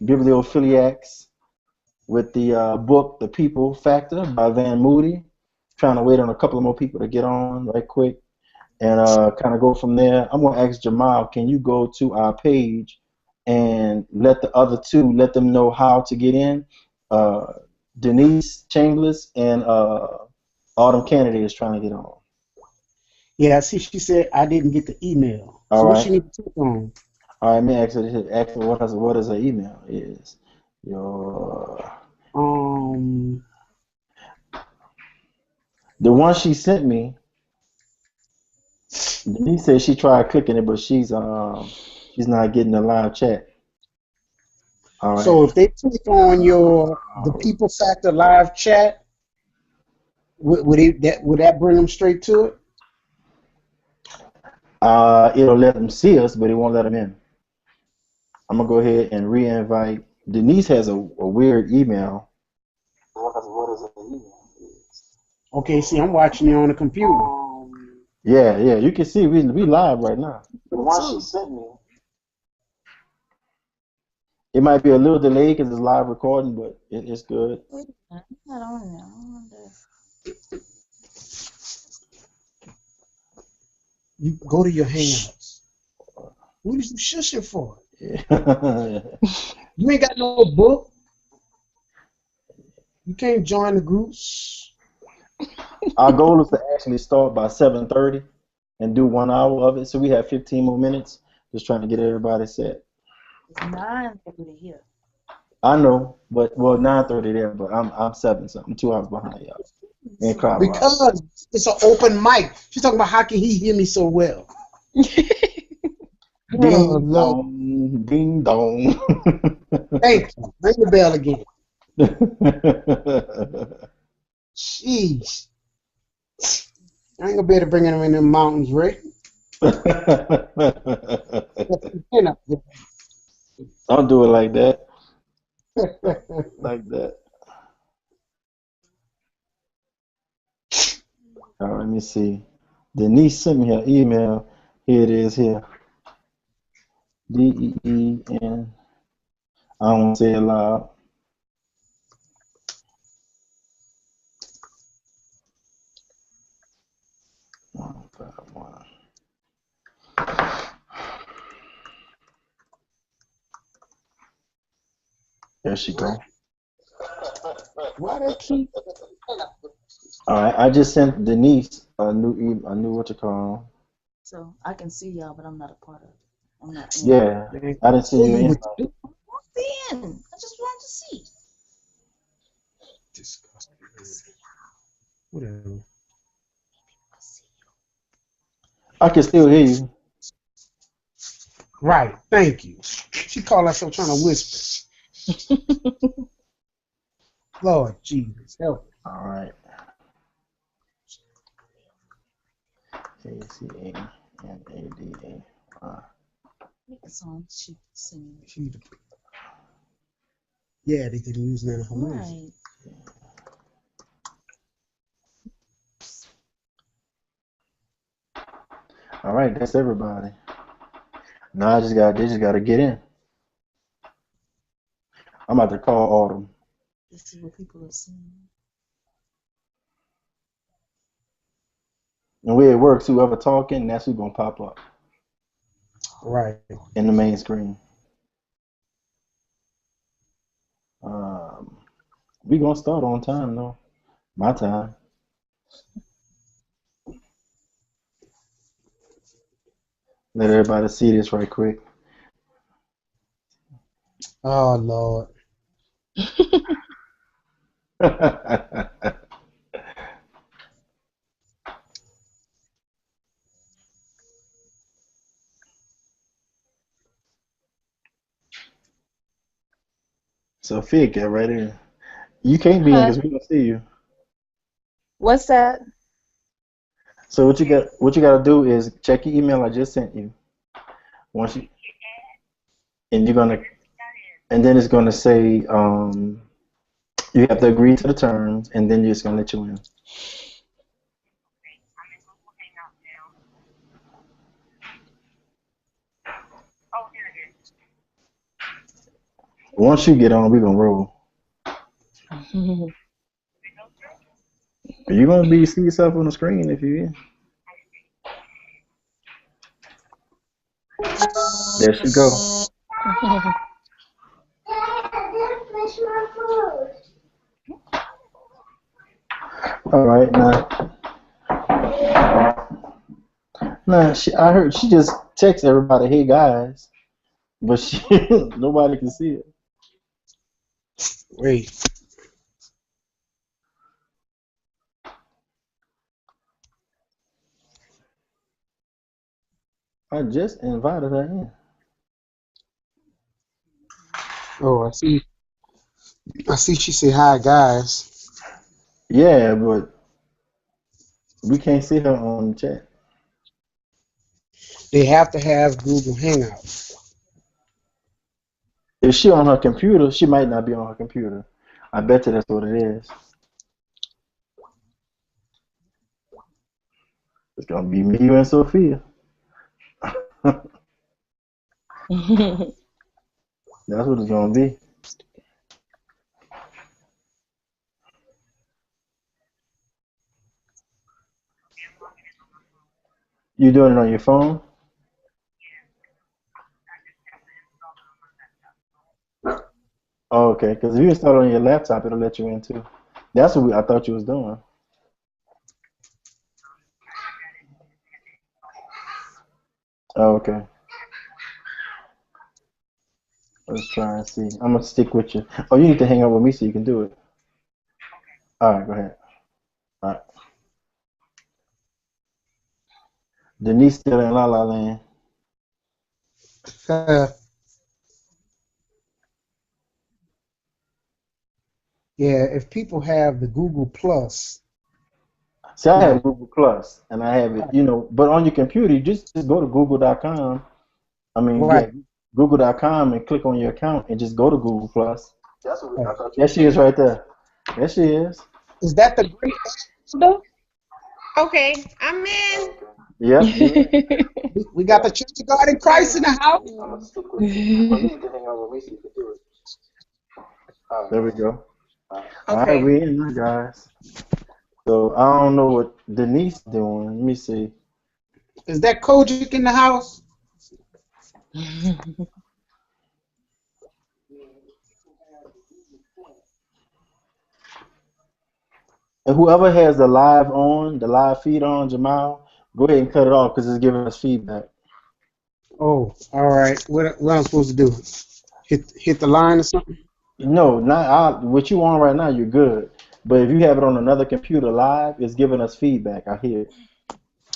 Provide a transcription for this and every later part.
Bibliophiliacs with the book The People Factor by Moody. Trying to wait on a couple of more people to get on right quick and kind of go from there. I'm gonna ask Jamal, can you go to our page and let the other two let them know how to get in? Uh, Denise Chambliss and Autumn Kennedy is trying to get on. Yeah, I see. She said I didn't get the email. All So what right. she need to click on? All right, let me ask her what is her email is. Your Um, the one she sent me. Denise said she tried clicking it, but she's not getting the live chat. All right. so if they click on the People Factor live chat, would that bring them straight to it? It'll let them see us, but it won't let them in. I'm gonna go ahead and re-invite. Denise has a weird email. What is the email? Okay, see, I'm watching you on the computer. Yeah. You can see we live right now. The one she sent me. It might be a little delayed because it's live recording, but it's good. Wait a minute, I'm not on there. I wonder. You go to your Hangouts. What is you shushing for? Yeah. You ain't got no book. You can't join the groups. Our goal is to actually start by 7:30 and do 1 hour of it, so we have 15 more minutes. Just trying to get everybody set. It's 9:30 here. I know, but well, 9:30 there, but I'm 7 something, 2 hours behind y'all in Colorado. Because it's an open mic. She's talking about how can he hear me so well? Oh, Ding Lord. dong, ding dong. Thank you. Ring the bell again. Jeez. I ain't gonna be able to bring him in the mountains, Rick. Don't do it like that. Like that. All right, let me see. Denise sent me her email. Here it is here. DEEN. I don't want to say it loud. One, five, one. There she go. Why they keep? All right, I just sent Denise a new what you call. So I can see y'all, but I'm not a part of it. I'm not in. Yeah, I didn't send you an invite. Walked in. I just wanted to see. Disgusting. Whatever. I can still hear you. Right. Thank you. She called herself trying to whisper. Lord Jesus, help. All right. KCANADA. It's on. She singing. Yeah, they didn't use none of her music. Right. All right, that's everybody. Now they just gotta get in. I'm about to call Autumn. Let's see what people are saying. And the way it works, whoever talking, that's who's gonna pop up Right. in the main screen. We gonna start on time though. My time. Let everybody see this right quick. Oh Lord. Sophia, get ready. You can't be in because we gonna see you. What's that? So what you gotta do is check your email I just sent you. Once you and you're gonna and then it's gonna say you have to agree to the terms and then you're just gonna let you in. Once you get on, we gonna roll. You're gonna see yourself on the screen if you in. There she go. All right, now, I heard she just texts everybody, "Hey guys," but nobody can see it. Wait. I just invited her in. Oh, I see. She said hi, guys. Yeah, but we can't see her on the chat. They have to have Google Hangouts. If she on her computer, she might not be on her computer. I bet you that's what it is. It's gonna be me, you, and Sophia. That's what it's gonna be. You doing it on your phone? Oh, okay, because if you install it on your laptop, it'll let you in too. That's what I thought you was doing. Oh, okay. Let's try and see. I'm gonna stick with you. Oh, you need to hang out with me so you can do it. All right, go ahead. All right. Denise still in La La Land. Yeah, if people have the Google Plus. See, I have Google Plus, and I have it, but on your computer, you just go to google.com. I mean, Right. yeah, google.com and click on your account and just go to Google Plus. That's what I thought. There she is right there. There she is. Is that the great? Okay, I'm in. Yep. We got the Church of God in Christ in the house. There we go. Okay. All right, we in there, guys. So I don't know what Denise doing. Let me see. Is that Kojic in the house? And whoever has the live feed on, Jamal, go ahead and cut it off because it's giving us feedback. Oh, all right. What am I supposed to do? Hit the line or something? No, what you on right now, you're good. But if you have it on another computer live, it's giving us feedback. I hear it.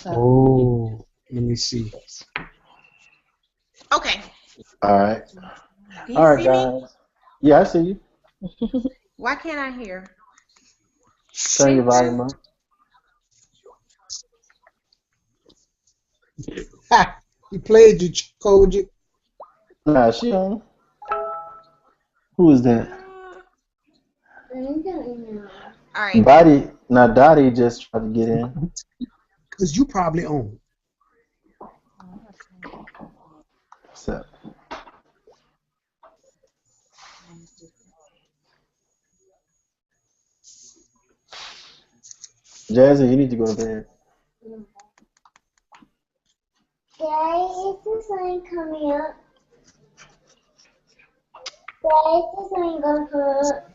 Oh, let me see. Okay. All right. Do you All right, see guys. me? Yeah, I see you. Why can't I hear? Turn your volume up. Ha! You played you, Kojic. Nah, she on. Who is that? All right. Dottie just tried to get in. Because you probably own. What's up? Jazzy, you need to go to bed. Daddy, is the sun coming up? Daddy, is the sun gonna come up?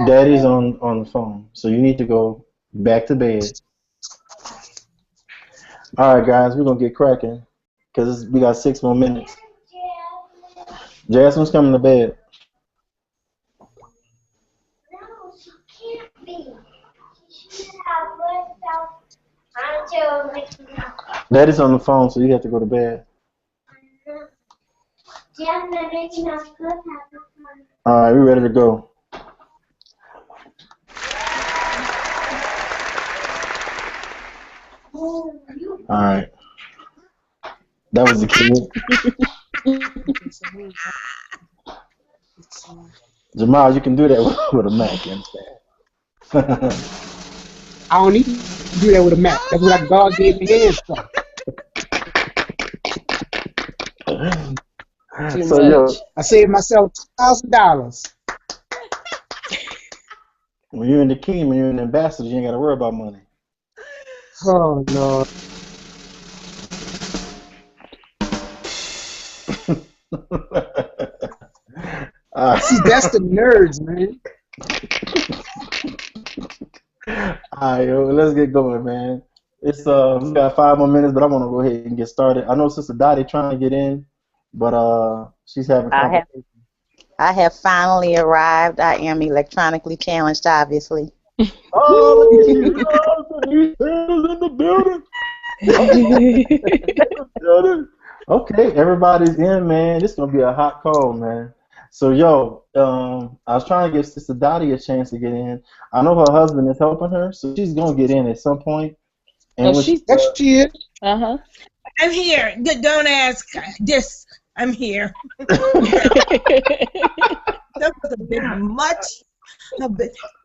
Daddy's on the phone, so you need to go back to bed. All right, guys, we're gonna get cracking because we got 6 more minutes. Jasmine's coming to bed. No, she can't be. She should have herself until Daddy's on the phone, so you have to go to bed. Jasmine making us good habits. All right, we're ready to go. All right. That was the kid. Jamal, you can do that with a Mac, you understand? I don't need to do that with a Mac. That's what God gave me hands for. Too So yo, much. I saved myself $2,000. when you're in the king, when you're an ambassador, you ain't got to worry about money. Oh no. See, that's the nerds, man. Alright, yo, let's get going, man. It's we got 5 more minutes, but I want to go ahead and get started. I know Sister Dottie trying to get in, but she's having I have complications. I have finally arrived. I am electronically challenged, obviously. Oh, look at you! Oh, the is in the building. Okay, everybody's in, man. This is gonna be a hot call, man. So, yo, I was trying to give Sister Dottie a chance to get in. I know her husband is helping her, so she's gonna get in at some point. And Oh, when she she's Yes, she is. uh-huh. I'm here. Don't ask. Just, I'm here. That was a bit much.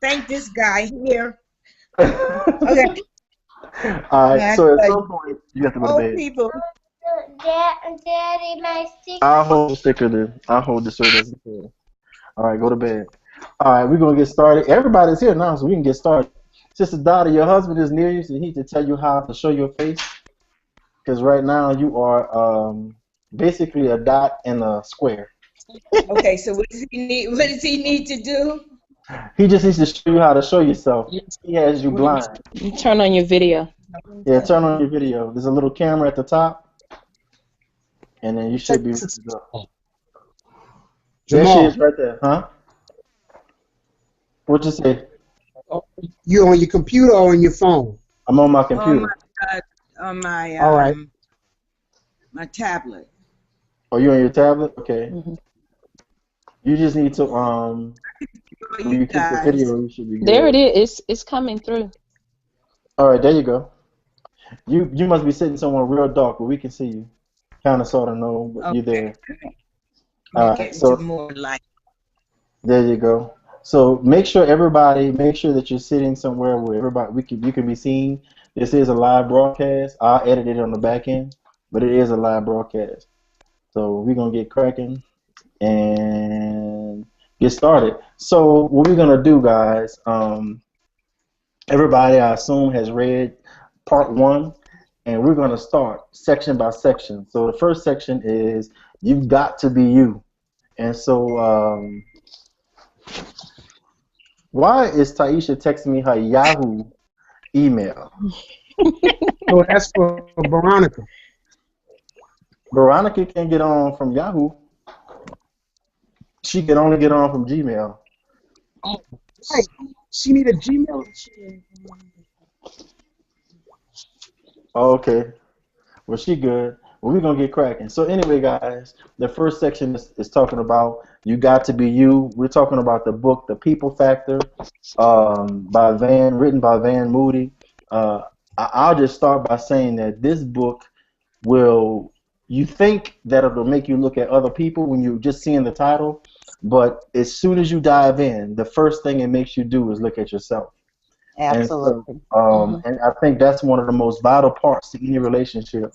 Thank this guy here. Okay. all right, so at Like, some point you have to go to old bed. people. Daddy, my sticker. I'll hold the sticker then. I'll hold the shirt as a sticker. All right, go to bed. All right, we're gonna get started. Everybody's here now, so we can get started. Sister Dottie, your husband is near you, so he needs to tell you how to show your face. Because right now you are basically a dot and a square. Okay, so what does he need? What does he need to do? He just needs to show you how to show yourself. He has you blind. You turn on your video. Yeah, turn on your video. There's a little camera at the top, and then you should be ready to go. There she Jamal, is right there, huh? What you say? you on your computer or on your phone? I'm on my On computer. my All right. my tablet. Oh, you on your tablet? Okay. Mhm. You just need to when you click the video, you should be good. There it is. It's coming through. All right, there you go. You must be sitting somewhere real dark, but we can see you. Kind of, sort of know, but you're there. All Make right, it so more light. there you go. So make sure that you're sitting somewhere where you can be seen. This is a live broadcast. I'll edit it on the back end, but it is a live broadcast. So we're gonna get cracking and get started. So what we're gonna do, guys, everybody I assume has read part one, and we're gonna start section by section. So the first section is you've got to be you. And so why is Taisha texting me her Yahoo email? Oh, that's for Veronica. Veronica can't get on from Yahoo. She can only get on from Gmail. Oh, right. She need a Gmail. Oh, okay. Well, she good. Well, we're going to get cracking. So anyway, guys, the first section is talking about you got to be you. We're talking about the book, The People Factor, written by Van Moody. I'll just start by saying that this book you think that it'll make you look at other people when you're just seeing the title, but as soon as you dive in, the first thing it makes you do is look at yourself. Absolutely. And I think that's one of the most vital parts to any relationship.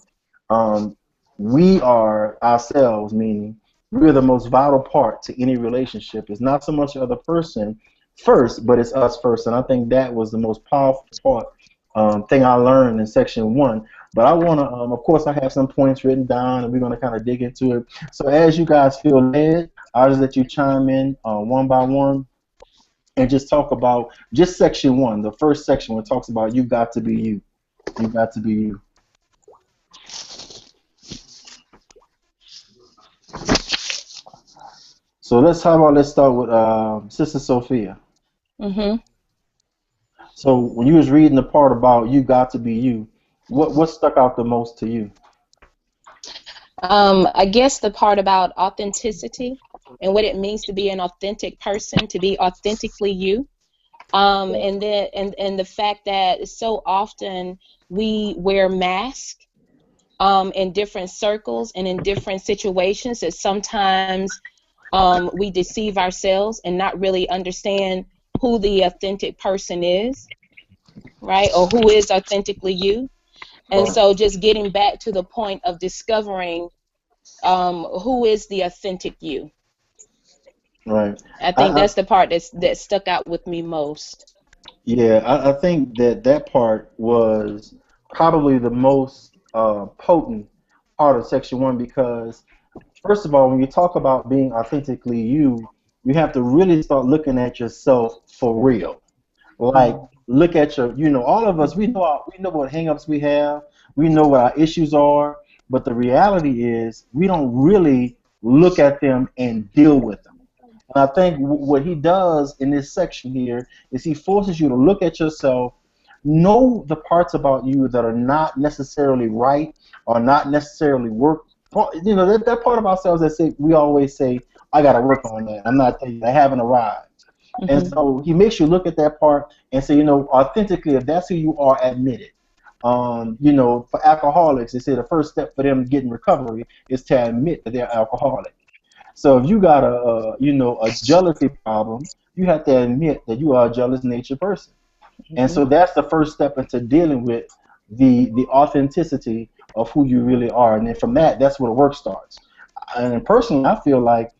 We are ourselves, meaning we're the most vital part to any relationship. It's not so much the other person first, but it's us first. And I think that was the most powerful part, thing I learned in section one. But I want to, of course, I have some points written down, and we're going to kind of dig into it. So as you guys feel led, I'll just let you chime in one by one and just talk about just section one, the first section where it talks about you got to be you. You got to be you. So let's start with Sister Sophia. Mm-hmm. So when you was reading the part about you got to be you, what stuck out the most to you? I guess the part about authenticity and what it means to be an authentic person, to be authentically you. And the fact that so often we wear masks in different circles and in different situations that sometimes we deceive ourselves and not really understand who the authentic person is, right? Or who is authentically you. And so just getting back to the point of discovering who is the authentic you. Right. I I, think I that's the part that stuck out with me most. yeah, I think that that part was probably the most potent part of section one because first of all, when you talk about being authentically you, you have to really start looking at yourself for real. Like, look at your, all of us, we know what hangups we have, we know what our issues are, but the reality is we don't really look at them and deal with them. And I think what he does in this section here is he forces you to look at yourself, know the parts about you that are not necessarily right or not necessarily work. That part of ourselves that say we always say, I got to work on that. I'm not there yet. I haven't arrived. And Hmm. so he makes you look at that part and say, authentically, if that's who you are, admit it. For alcoholics, they say the first step for them getting recovery is to admit that they're alcoholic. So if you got a jealousy problem, you have to admit that you are a jealous nature person. And Hmm. so that's the first step into dealing with the authenticity of who you really are. And then from that, that's where the work starts. And personally, I feel like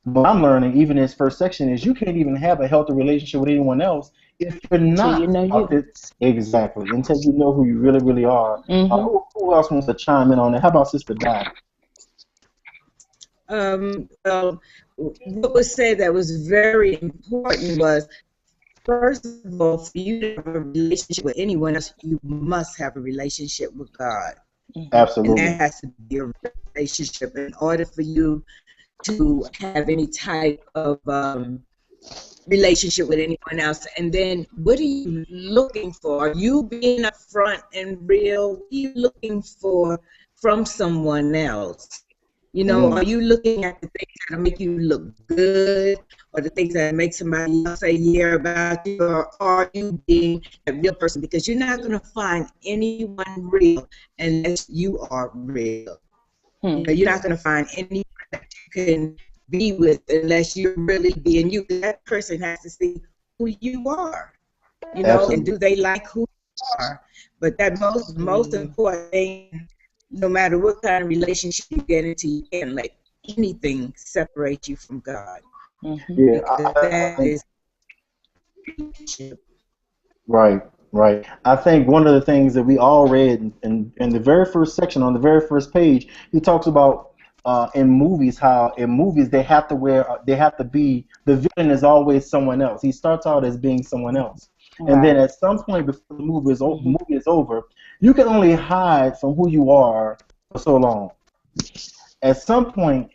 what I'm learning, even in this first section, is you can't even have a healthy relationship with anyone else if you're Until you not know you. authentic. Exactly. Until you know who you really, really are. Hmm. Who else wants to chime in on that? How about Sister Di? Well, what was said that was very important was, first of all, for you to have a relationship with anyone else, you must have a relationship with God. Hmm. And that Absolutely. has to be a relationship in order for you to have any type of relationship with anyone else. And then what are you looking for? Are you being upfront and real? What are you looking for from someone else? Are Mm, you looking at the things that make you look good or the things that make somebody else say yeah about you, or are you being a real person? Because you're not going to find anyone real unless you are real. Hmm. You're not going to find anyone that you can be with unless you're really being you. That person has to see who you are, and absolutely. do they like who you are? But that most important thing, no matter what kind of relationship you get into, you can't let anything separate you from God, Hmm. Yeah, because I that think is relationship. right, right. I think one of the things that we all read in the very first section on the very first page, he talks about in movies how in movies they have to be the villain is always someone else. He starts out as being someone else, and then Right. at some point before the Hmm. movie is over, you can only hide from who you are for so long. At some point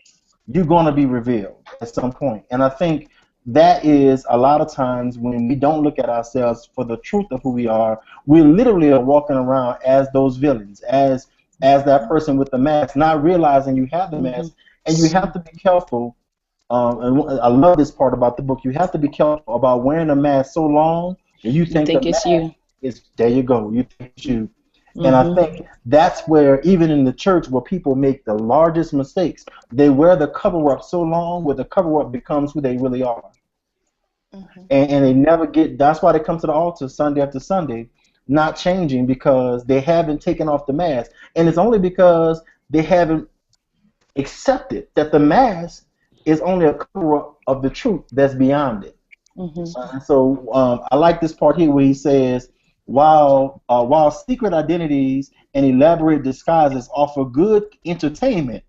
you're going to be revealed at some point. And I think that is a lot of times when we don't look at ourselves for the truth of who we are, we literally are walking around as those villains, as that person with the mask, not realizing you have the Hmm. mask. And you have to be careful. And I love this part about the book. You have to be careful about wearing a mask so long that you You think the think it's mask you. is there. You go. You think it's you. And I Hmm. think that's where, even in the church, where people make the largest mistakes, they wear the cover up so long where the cover up becomes who they really are. Hmm. And they never get, that's why they come to the altar Sunday after Sunday, not changing because they haven't taken off the mask. And it's only because they haven't accepted that the mask is only a cover up of the truth that's beyond it. Hmm. So I like this part here where he says, while secret identities and elaborate disguises offer good entertainment,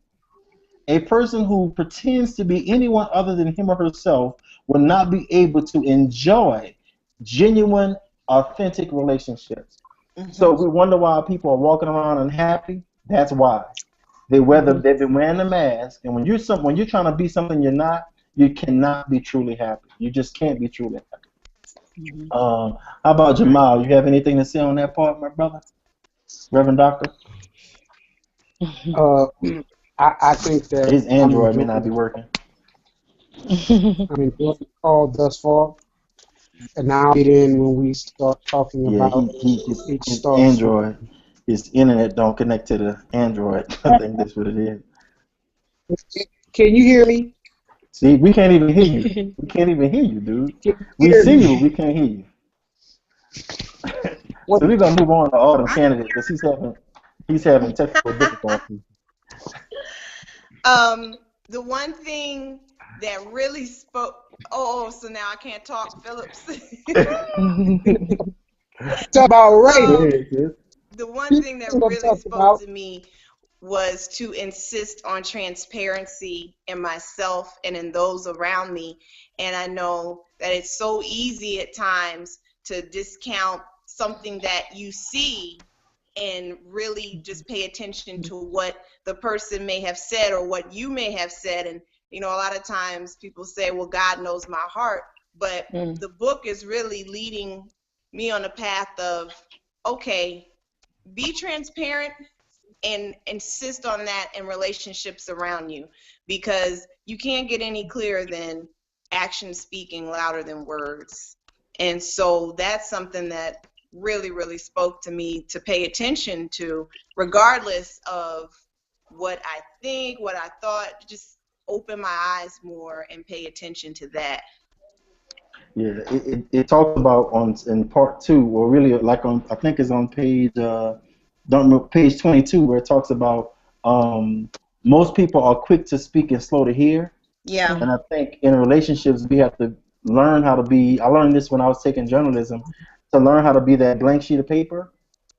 a person who pretends to be anyone other than him or herself will not be able to enjoy genuine, authentic relationships. Hmm. So if we wonder why people are walking around unhappy, that's why. Hmm. They've been wearing the mask, and when you're trying to be something you're not, you cannot be truly happy. You just can't be truly happy. Hmm. How about Jamal? You have anything to say on that part, my brother, Reverend Doctor? Uh, I think that His Android may not be working. I'm enjoying the call thus far, and now I'll get in when we start talking Yeah, about he each his star sign. Android, his internet don't connect to the Android. I think that's what it is. Can you hear me? See, we can't even hear you. We can't even hear you, dude. Can you We hear see you, but me? we can't hear you. What? So we're gonna move on to Autumn I, candidate because he's having technical difficulties. The one thing that really spoke. Oh, so now I can't talk, Phillips. Talk about Go race. ahead, sis. The one That's thing that what I'm really talking spoke about. to me was to insist on transparency in myself and in those around me. And I know that it's so easy at times to discount something that you see and really just pay attention to what the person may have said or what you may have said. And, you know, a lot of times people say, well, God knows my heart. But the book is really leading me on a path of, okay, be transparent and insist on that in relationships around you, because you can't get any clearer than action speaking louder than words. And so that's something that really, really spoke to me to pay attention to, regardless of what I think, what I thought, just open my eyes more and pay attention to that. Yeah, it talks about on in part two, or really like on I think it's on page don't know, page 22, where it talks about most people are quick to speak and slow to hear. Yeah. And I think in relationships we have to learn how to be. I learned this when I was taking journalism, to learn how to be that blank sheet of paper,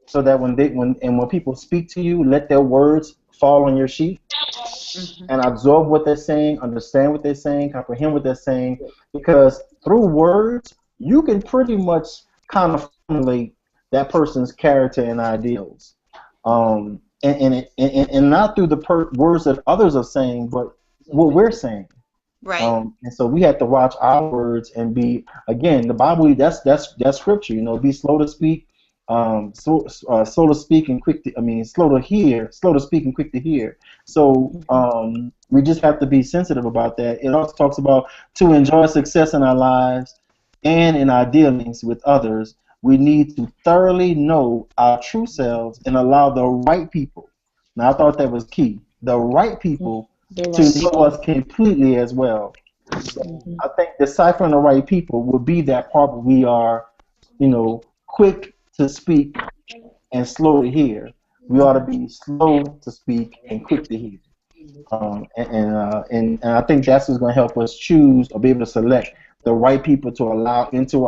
so that when people speak to you, let their words fall on your sheet and absorb what they're saying, understand what they're saying, comprehend what they're saying, because through words you can pretty much kind of formulate that person's character and ideals, and not through the words that others are saying, but what we're saying. Right. And so we have to watch our words and be, again, the Bible. That's scripture. You know, be slow to speak, slow to speak and quick to. I mean, slow to hear, slow to speak and quick to hear. So we just have to be sensitive about that. It also talks about to enjoy success in our lives and in our dealings with others. We need to thoroughly know our true selves and allow the right people. Now, I thought that was key. The right people to know us completely as well. So I think deciphering the right people will be that part where we are, quick to speak and slow to hear. We ought to be slow to speak and quick to hear. And I think that's what's going to help us choose or be able to select the right people to allow into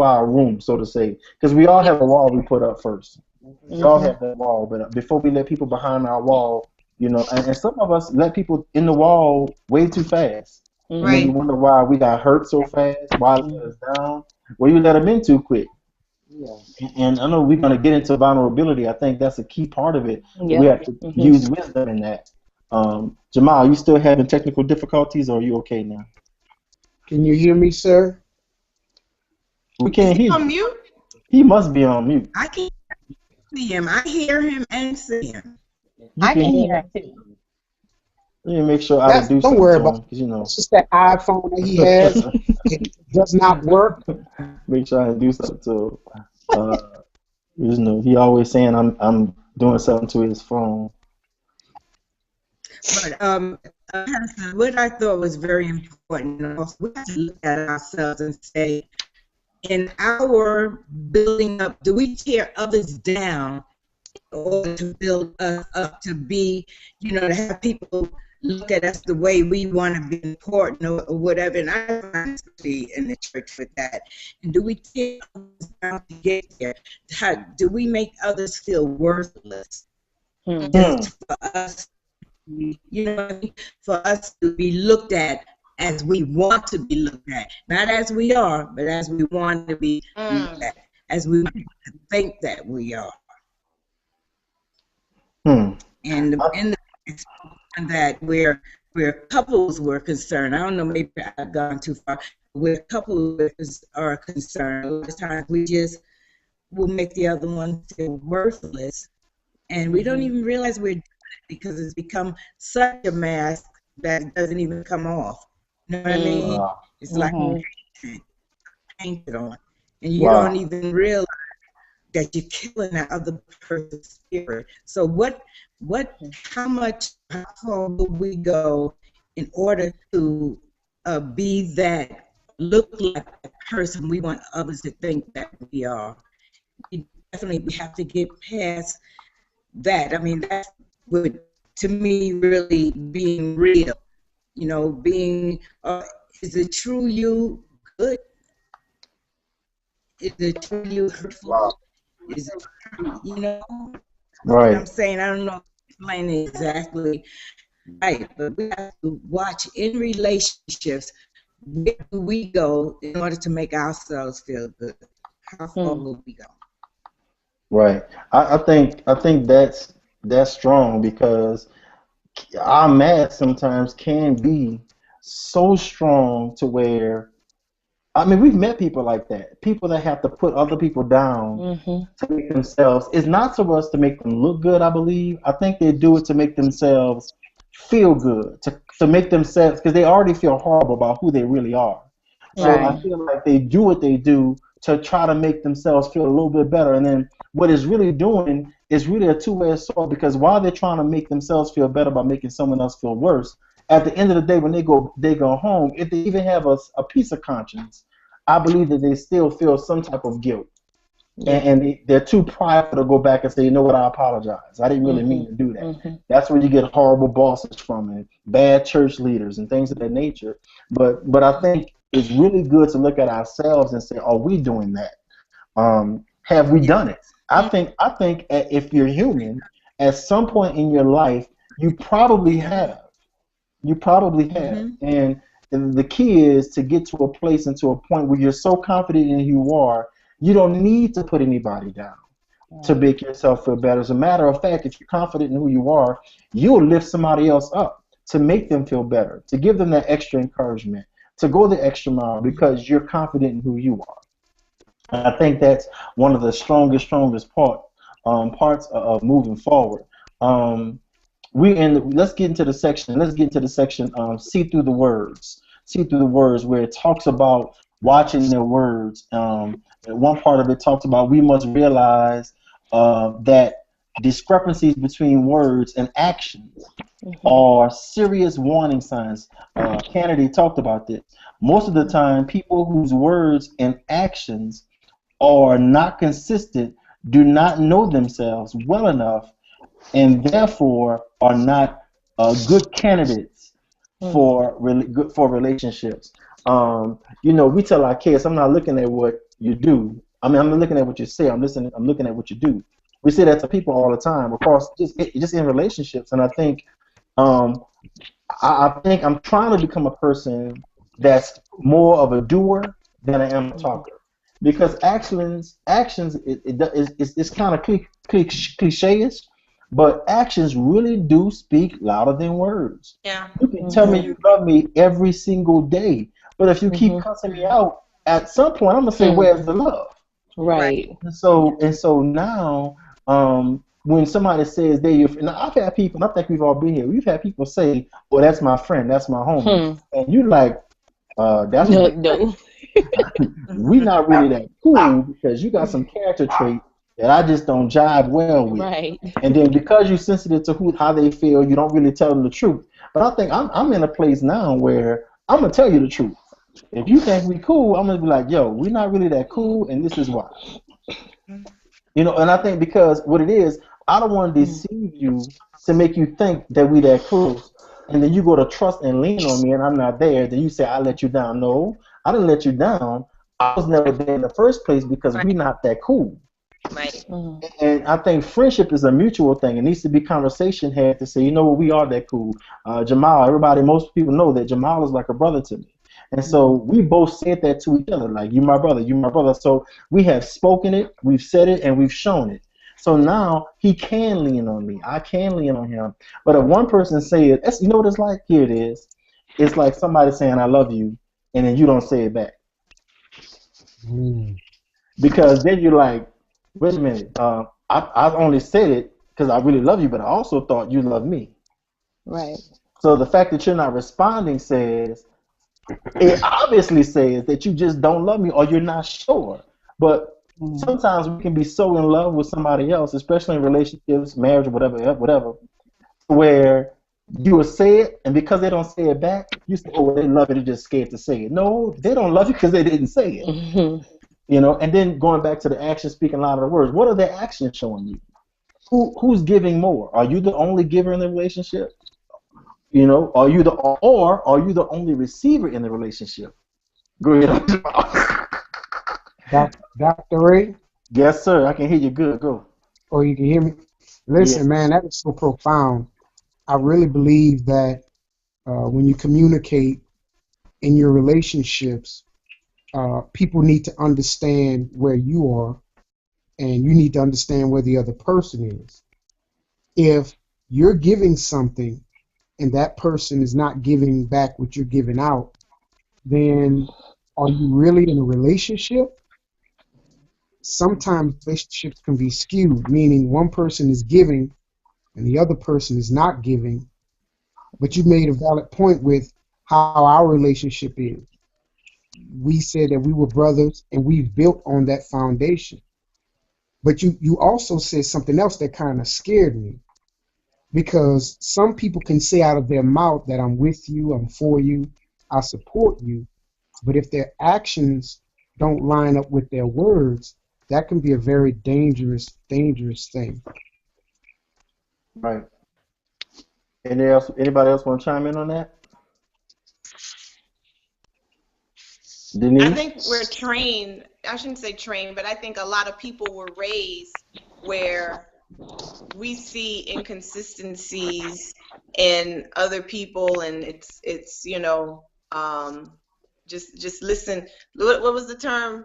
our room, so to say, because we all have a wall we put up first. We all have that wall, but before we let people behind our wall, and some of us let people in the wall way too fast, and then we Right. wonder why we got hurt so fast, why they let us down. Well, you let them in too quick. And I know we're going to get into vulnerability. I think that's a key part of it. We have to use wisdom in that. Jamal, you still having technical difficulties, or are you okay now? Can you hear me, sir? We Is can't he hear on you. mute? He must be on mute. I can see him. I hear him and see him. You I can can hear hear him. it too. Let me make sure I didn't do Don't something worry to about him, it. because It's just that iPhone that he has. It does not work. make sure I didn't do something to him. Uh, he always saying I'm doing something to his phone. But Pastor, what I thought was very important, we have to look at ourselves and say, in our building up, do we tear others down in order to build us up to be, to have people look at us the way we want to be important or whatever? And I find especially in the church with that. And do we tear others down to get there? Do we make others feel worthless just for us? For us to be looked at as we want to be looked at, not as we are, but as we want to be looked at, as we think that we are. And in the that where couples were concerned, I don't know, maybe I've gone too far. Where couples are concerned, a lot of times we just will make the other one feel worthless, and we don't even realize we're doing it because it's become such a mask that it doesn't even come off. You know what I mean? It's like painted on, and you don't even realize that you're killing that other person's spirit. So how far will we go in order to be that, look like the person we want others to think that we are? We have to get past that. I mean, that's what to me really being real. You know, being, is it true you good? Is it true you hurtful? Wow. Is it true, you know what I'm Right. saying? I don't know if I'm explaining exactly right, but we have to watch in relationships, where do we go in order to make ourselves feel good? How far will we go? Right. I think that's strong because our math sometimes can be so strong to where I mean we've met people like that. People that have to put other people down to make themselves. It's not so much to make them look good, I believe. I think they do it to make themselves feel good, to make themselves because they already feel horrible about who they really are. So I Right. feel like they do what they do to try to make themselves feel a little bit better. And then what it's really doing is really a two-edged sword because while they're trying to make themselves feel better by making someone else feel worse, at the end of the day when they go home, if they even have a piece of conscience, I believe that they still feel some type of guilt. And they're too prideful to go back and say, you know what, I apologize. I didn't really mean to do that. That's where you get horrible bosses from and bad church leaders and things of that nature. But I think it's really good to look at ourselves and say, are we doing that? Have we done it? I think if you're human, at some point in your life, you probably have. You probably have. And the key is to get to a place and to a point where you're so confident in who you are, you don't need to put anybody down to make yourself feel better. As a matter of fact, if you're confident in who you are, you'll lift somebody else up to make them feel better, to give them that extra encouragement, to go the extra mile because you're confident in who you are. And I think that's one of the strongest parts of moving forward. Um, let's get into the section. Let's get into the section. See through the words. See through the words where it talks about watching their words. One part of it talks about we must realize that discrepancies between words and actions are serious warning signs. Kennedy talked about this. Most of the time, people whose words and actions are not consistent do not know themselves well enough and therefore are not good candidates for relationships. We tell our kids, "I'm not looking at what you do. I mean, I'm not looking at what you say. I'm listening. I'm looking at what you do." We say that to people all the time across just in relationships, and I think um, I think I'm trying to become a person that's more of a doer than I am a talker. Because actions, it's kind of cliche-ish, but actions really do speak louder than words. Yeah. You can tell me you love me every single day, but if you keep cussing me out, at some point I'm gonna say, "Where's the love?" Right. And so now, when somebody says they're your friend, now I've had people, and I think we've all been here. We've had people say, "Well, that's my friend, that's my homie," and you like, "That's No, what no. we not really that cool because you got some character trait that I just don't jive well with." Right. And then because you're sensitive to how they feel, you don't really tell them the truth. But I think I'm in a place now where I'm gonna tell you the truth. If you think we cool, I'm gonna be like, "Yo, we're not really that cool, and this is why." And I think because what it is, I don't want to deceive you to make you think that we that close, and then you go to trust and lean on me, and I'm not there. Then you say I let you down. No, I didn't let you down. I was never there in the first place because we're not that cool. Right. And I think friendship is a mutual thing. It needs to be conversation had to say, you know what, we are that cool. Jamal, most people know that Jamal is like a brother to me. And so we both said that to each other, like, you my brother, you my brother. So we have spoken it, we've said it, and we've shown it. So now he can lean on me. I can lean on him. But if one person says, you know what it's like? Here it is. It's like somebody saying, I love you, and then you don't say it back. Because then you're like, wait a minute, I only said it because I really love you, but I also thought you loved me. Right. So the fact that you're not responding it obviously says that you just don't love me or you're not sure. But sometimes we can be so in love with somebody else, especially in relationships, marriage, or whatever, where you will say it, and because they don't say it back, you say, oh, well, they love it, they're just scared to say it. No, they don't love you because they didn't say it. And then going back to the action speaking louder than words, what are their actions showing you? who's giving more? Are you the only giver in the relationship? You know, are you the only receiver in the relationship? Go ahead. Dr. Ray, Yes, sir. I can hear you good. Go. or you can hear me. Yeah. Listen, man, that is so profound. I really believe that when you communicate in your relationships, people need to understand where you are, and you need to understand where the other person is. If you're giving something and that person is not giving back what you're giving out, then are you really in a relationship? Sometimes relationships can be skewed, meaning one person is giving and the other person is not giving. But you made a valid point with how our relationship is. We said that we were brothers and we've built on that foundation. But you also said something else that kind of scared me, because some people can say out of their mouth that I'm with you, I'm for you, I support you, but if their actions don't line up with their words, that can be a very dangerous thing. Right. Anybody else want to chime in on that? I Denise? think we're trained, I shouldn't say trained, but I think a lot of people were raised where we see inconsistencies in other people, and it's you know, just listen. What was the term?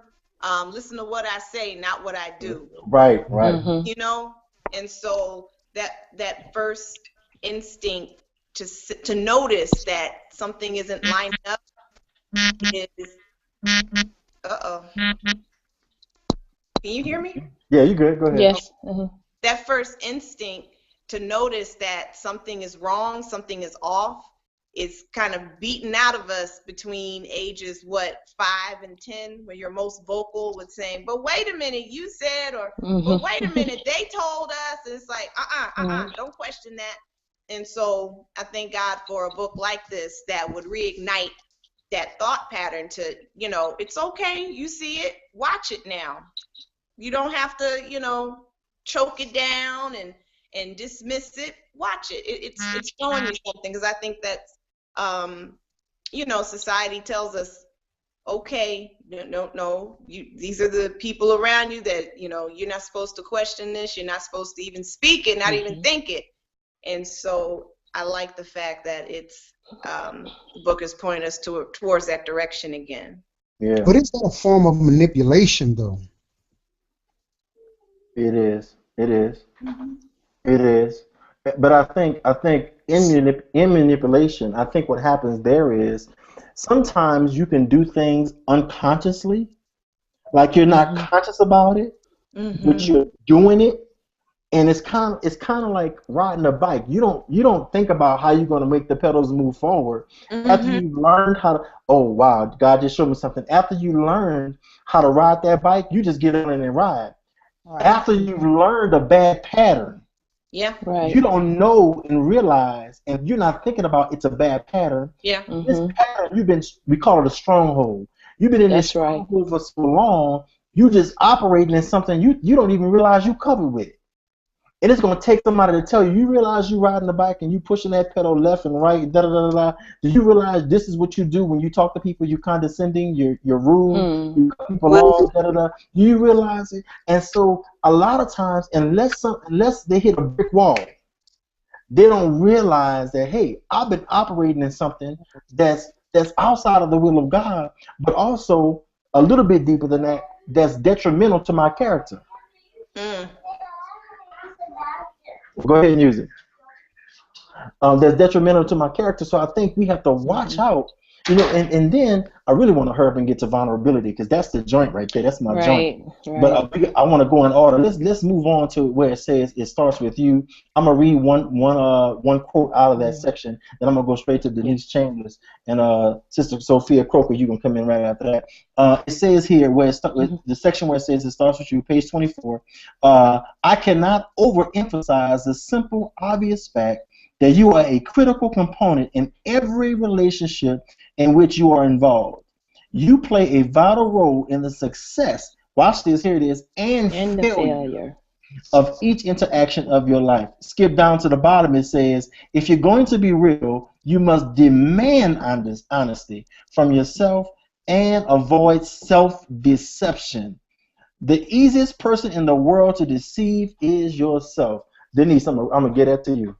Listen to what I say, not what I do. Right. Mhm. You know, and so that first instinct to notice that something isn't lined up is uh-oh. Can you hear me? Yeah, you good. Go ahead. Yes. Mhm. That first instinct to notice that something is wrong, something is off, is kind of beaten out of us between ages 5 and 10, where you're most vocal with saying, "But wait a minute, you said," or "But wait a minute, they told us." It's like, don't question that. And so I thank God for a book like this that would reignite that thought pattern to, you know, it's okay, you see it, watch it now. You don't have to, you know, choke it down and dismiss it. Watch it. It's showing you something, because I think that you know, society tells us, okay, no, these are the people around you that, you know, you're not supposed to question this, you're not supposed to even speak it, not even think it. And so I like the fact that it's the book is pointing us towards that direction again. Yeah, But is that a form of manipulation, though? it is. It is. It is. But I think in manipulation, I think what happens there is sometimes you can do things unconsciously, like you're not conscious about it, but you're doing it. And it's kind of like riding a bike. You don't think about how you're going to make the pedals move forward after you've learned how to. Oh wow, God just showed me something. After you learn how to ride that bike, you just get on it and ride. Right. After you've learned a bad pattern, Yeah. Right. you don't know and realize, and you're not thinking about it's a bad pattern. Yeah. This pattern we call it a stronghold. You've been in this That's right. stronghold for so long, you just operating in something you don't even realize you covered with it. And it's going to take somebody to tell you, you realize you riding the bike and you pushing that pedal left and right, da da da da. Do you realize this is what you do when you talk to people? You're condescending, you're rude, you cut people off, da da da. Do you realize it? And so a lot of times, unless they hit a brick wall, they don't realize that, hey, I've been operating in something that's outside of the will of God, but also a little bit deeper than that, that's detrimental to my character. Go ahead and use it. That's detrimental to my character. So I think we have to watch out, you know. And then I really want to hurry up and get to vulnerability, because that's the joint right there. That's my joint. Right. But I want to go in order. Let's move on to where it says it starts with you. I'm gonna read one quote out of that section, then I'm gonna go straight to Denise Chambers and Sister Sophia Croker. You can come in right after that. It says here where it starts with the section where it says it starts with you, page 24. I cannot overemphasize the simple, obvious fact that you are a critical component in every relationship in which you are involved. You play a vital role in the success, watch this, here it is, and the failure. failure. of each interaction of your life. Skip down to the bottom, it says, if you're going to be real, you must demand honesty from yourself and avoid self-deception. The easiest person in the world to deceive is yourself. Denise, I'm gonna get that to you.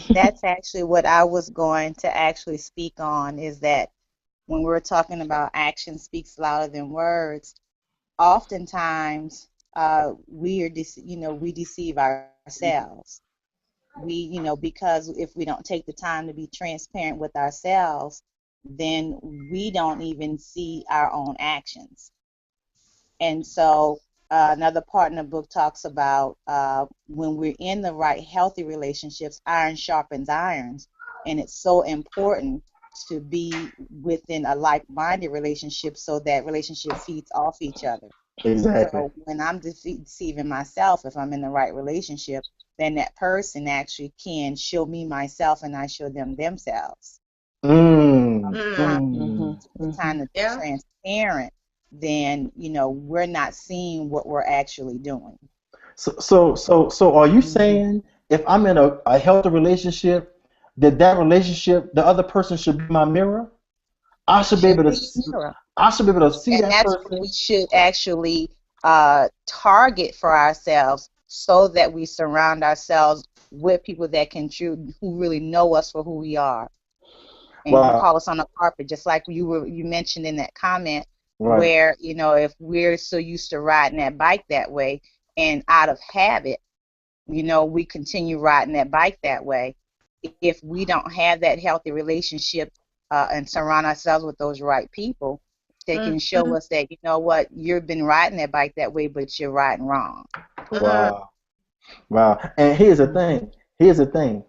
That's actually what I was going to actually speak on, is that when we're talking about action speaks louder than words, oftentimes we deceive ourselves. Because if we don't take the time to be transparent with ourselves, then we don't even see our own actions. And so another part in the book talks about when we're in the right healthy relationships, iron sharpens irons, and it's so important to be within a like-minded relationship so that relationship feeds off each other. Exactly. So when I'm deceiving myself, if I'm in the right relationship, then that person actually can show me myself and I show them themselves. Mm, Time to be transparent, then we're not seeing what we're actually doing. So are you saying if I'm in a healthy relationship, that relationship, the other person should be my mirror? I should be able to. I should be able to see and that that's person. what we should actually target for ourselves, so that we surround ourselves with people that who really know us for who we are, and Wow. call us on the carpet, just like you mentioned in that comment, Right. where if we're so used to riding that bike that way, and out of habit, we continue riding that bike that way. If we don't have that healthy relationship and surround ourselves with those right people, they can show us that, what, you've been riding that bike that way, but you're riding wrong. Wow. Wow. And here's the thing. Here's the thing.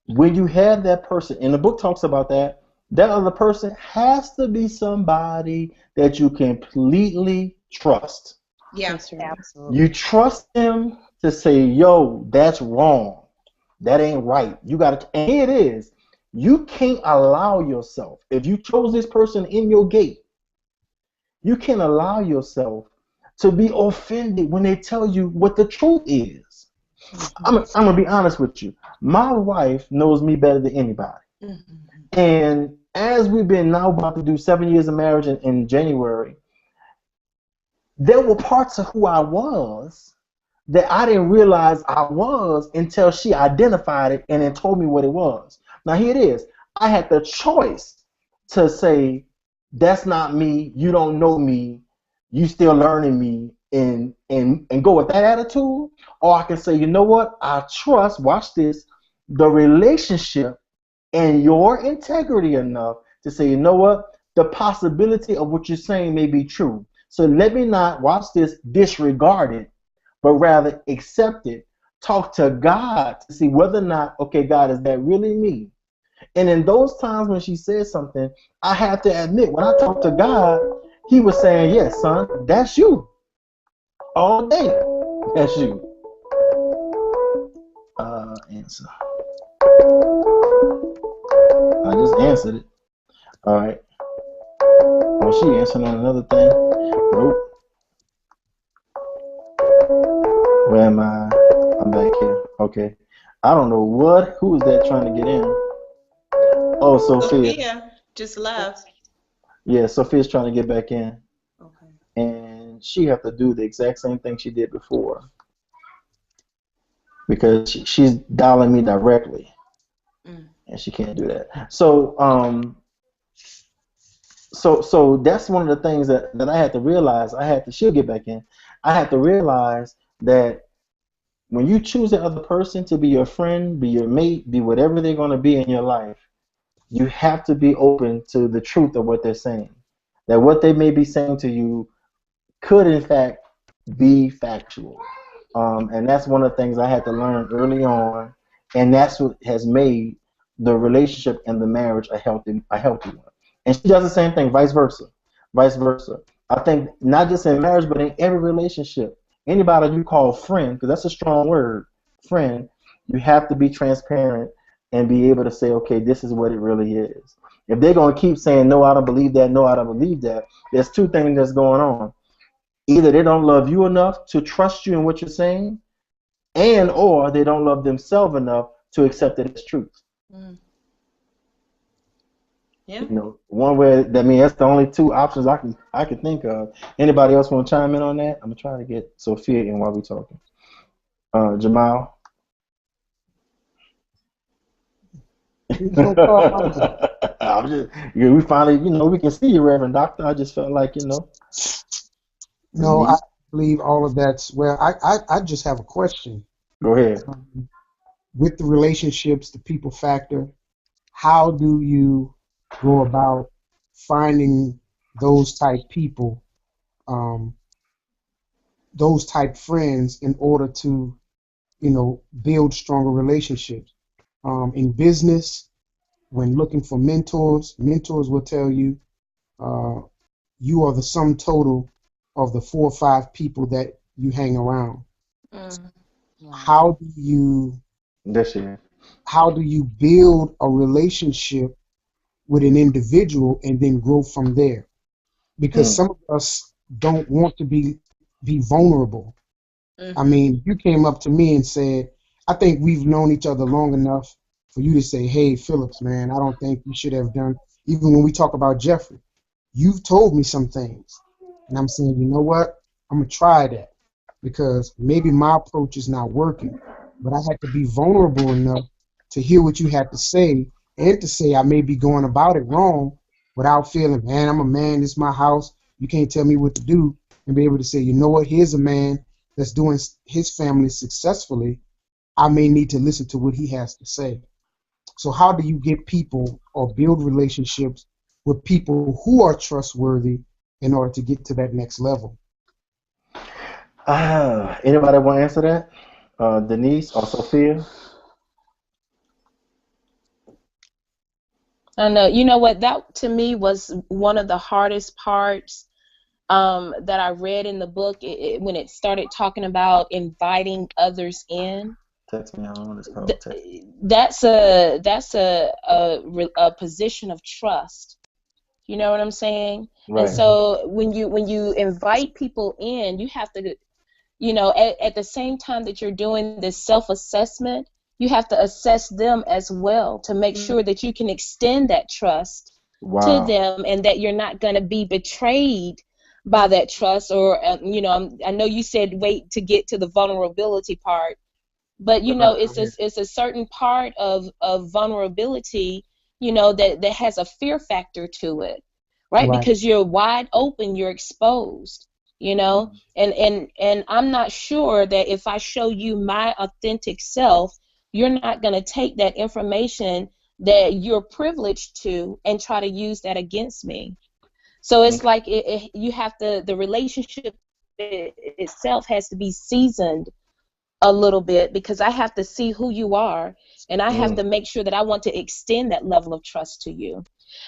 When you have that person, and the book talks about that, that other person has to be somebody that you completely trust. Yeah. Absolutely. You trust them to say, yo, that's wrong. That ain't right. You got to, and here it is. You can't allow yourself, if you chose this person in your gate, you can't allow yourself to be offended when they tell you what the truth is. I'm going to be honest with you. My wife knows me better than anybody. And as we've been now about to do 7 years of marriage in January, there were parts of who I was that I didn't realize I was until she identified it and then told me what it was. Now here it is. I had the choice to say, that's not me, you don't know me, you still learning me, and go with that attitude. Or I can say, you know what, I trust, watch this, the relationship and your integrity enough to say, you know what, the possibility of what you're saying may be true. So let me not, watch this, disregard it, but rather accept it. Talk to God to see whether or not, okay, God, is that really me? And in those times when she said something, I have to admit, when I talked to God, he was saying, yes, son, that's you. All day, that's you. Answer. I just answered it. All right. Oh, she answered on another thing. Nope. Where am I? I'm back here. Okay. I don't know who is that trying to get in? Oh, Sophia. Sophia just left. Yeah, Sophia's trying to get back in. Okay. And she have to do the exact same thing she did before. Because she's dialing me directly. And she can't do that. So that's one of the things that I had to realize. She'll get back in. I had to realize that when you choose the other person to be your friend, be your mate, be whatever they're going to be in your life, you have to be open to the truth of what they're saying. That what they may be saying to you could, in fact, be factual. And that's one of the things I had to learn early on, and that's what has made the relationship and the marriage a healthy one. And she does the same thing, vice versa. Vice versa. I think not just in marriage, but in every relationship. Anybody you call friend, because that's a strong word, friend, you have to be transparent and be able to say, okay, this is what it really is. If they're going to keep saying, no, I don't believe that, no, I don't believe that, there's two things that's going on. Either they don't love you enough to trust you in what you're saying, and or they don't love themselves enough to accept it as truth. Mm. Yeah. You know, one way. That means that's the only two options I can think of. Anybody else want to chime in on that? I'm gonna try to get Sophia in while we're talking. Jamal. Please don't call my name. I'm just, yeah, we finally, we can see you, Reverend Doctor. I just felt like, the No, I need. believe all of that's well. I just have a question. Go ahead. With the relationships, the people factor, how do you go about finding those type people, um, those type friends in order to, build stronger relationships? In business, when looking for mentors will tell you uh, you are the sum total of the 4 or 5 people that you hang around. Mm. Right. How do you This year. how do you build a relationship with an individual and then grow from there? Because Mm. some of us don't want to be vulnerable. I Mhm. mean, you came up to me and said, I think we've known each other long enough for you to say, hey, Phillips, man, I don't think you should have done, even when we talk about Jeffrey, you've told me some things. And I'm saying, you know what? I'm going to try that because maybe my approach is not working. But I had to be vulnerable enough to hear what you had to say and to say I may be going about it wrong without feeling, man, I'm a man, this is my house. You can't tell me what to do. And be able to say, you know what? Here's a man that's doing his family successfully. I may need to listen to what he has to say. So how do you get people or build relationships with people who are trustworthy in order to get to that next level? Anybody want to answer that? Denise or Sophia? I know. You know what? That to me was one of the hardest parts that I read in the book when it started talking about inviting others in. Text me on. It's called text. That's a position of trust. You know what I'm saying? And Right. so when you invite people in, you have to, at the same time that you're doing this self-assessment, you have to assess them as well to make Mm. sure that you can extend that trust to Wow. them and that you're not going to be betrayed by that trust. Or I know you said wait to get to the vulnerability part, but Right. it's a certain part of vulnerability, that has a fear factor to it, right? Right. Because you're wide open, you're exposed, and I'm not sure that if I show you my authentic self, you're not going to take that information that you're privileged to and try to use that against me. So it's Okay. like you have to, the relationship itself has to be seasoned a little bit because I have to see who you are, and I have Mm. to make sure that I want to extend that level of trust to you.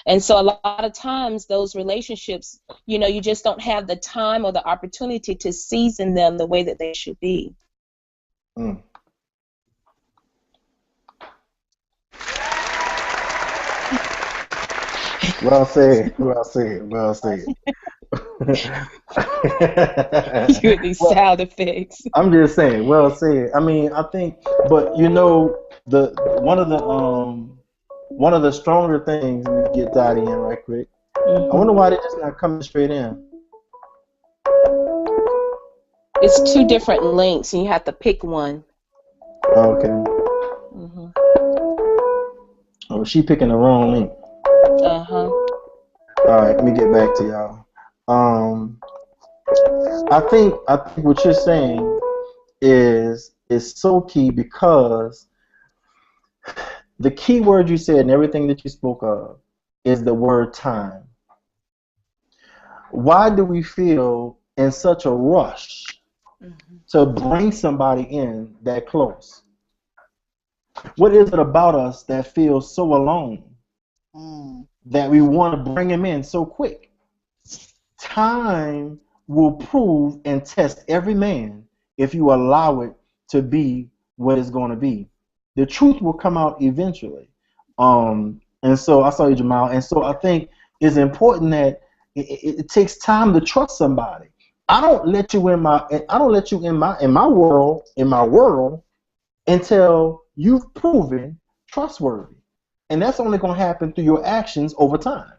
And so a lot of times those relationships, you just don't have the time or the opportunity to season them the way that they should be. Mm. Well said. Well said. Well said. You with these Well, sound effects. I'm just saying. Well said. I mean, I think, but the one of the stronger things. Let me get Dottie in right quick. I Hmm. wonder why they're just not coming straight in. It's two different links, and you have to pick one. Okay. Hmm. Oh, she picking the wrong link. Uh-huh. All right, let me get back to y'all. Um, I think what you're saying is so key because the key word you said and everything that you spoke of is the word time. Why do we feel in such a rush Mhm. to bring somebody in that close? What is it about us that feels so alone Mm. that we want to bring him in so quick? Time will prove and test every man if you allow it to be what it's going to be. The truth will come out eventually. And so I saw you, Jamal. And so I think it's important that it takes time to trust somebody. I don't let you in my world until you've proven trustworthy. And that's only going to happen through your actions over time.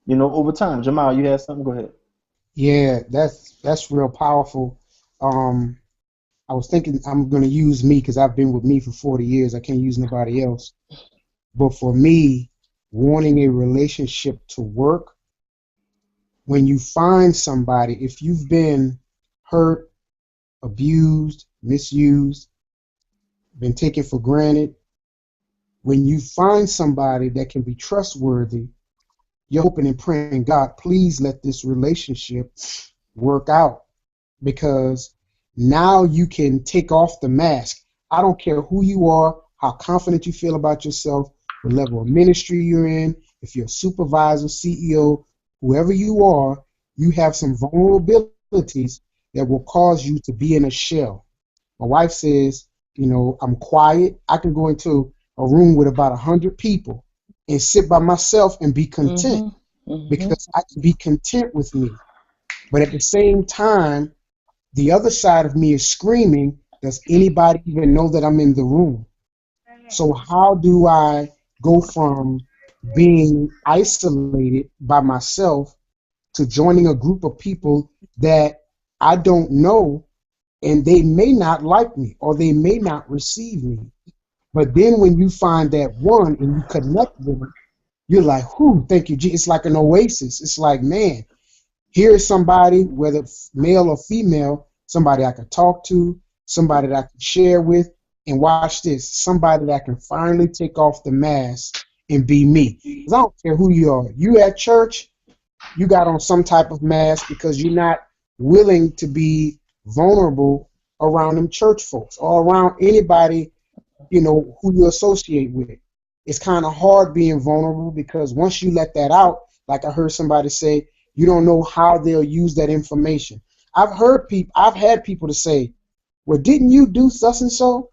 Over time. Jamal, you had something? Go ahead. Yeah, that's real powerful. Um, I was thinking I'm going to use me because I've been with me for 40 years. I can't use nobody else. But for me, wanting a relationship to work, when you find somebody, if you've been hurt, abused, misused, been taken for granted, when you find somebody that can be trustworthy, you're hoping and praying, God, please let this relationship work out, because now you can take off the mask. I don't care who you are, how confident you feel about yourself, the level of ministry you're in, if you're a supervisor, CEO, whoever you are, you have some vulnerabilities that will cause you to be in a shell. My wife says, I'm quiet. I can go into a room with about 100 people and sit by myself and be content, because I can be content with me. But at the same time, the other side of me is screaming, does anybody even know that I'm in the room? So how do I go from being isolated by myself to joining a group of people that I don't know, and they may not like me or they may not receive me? But then when you find that one and you connect with them, you're like, whew, thank you, Jesus. It's like an oasis. It's like, man, here is somebody, whether male or female, somebody I could talk to, somebody that I can share with, and watch this, somebody that can finally take off the mask and be me. 'Cause I don't care who you are. You at church, you got on some type of mask because you're not willing to be vulnerable around them church folks or around anybody, who you associate with. It's kind of hard being vulnerable, because once you let that out, like I heard somebody say, you don't know how they'll use that information. I've had people to say, well, didn't you do such and so?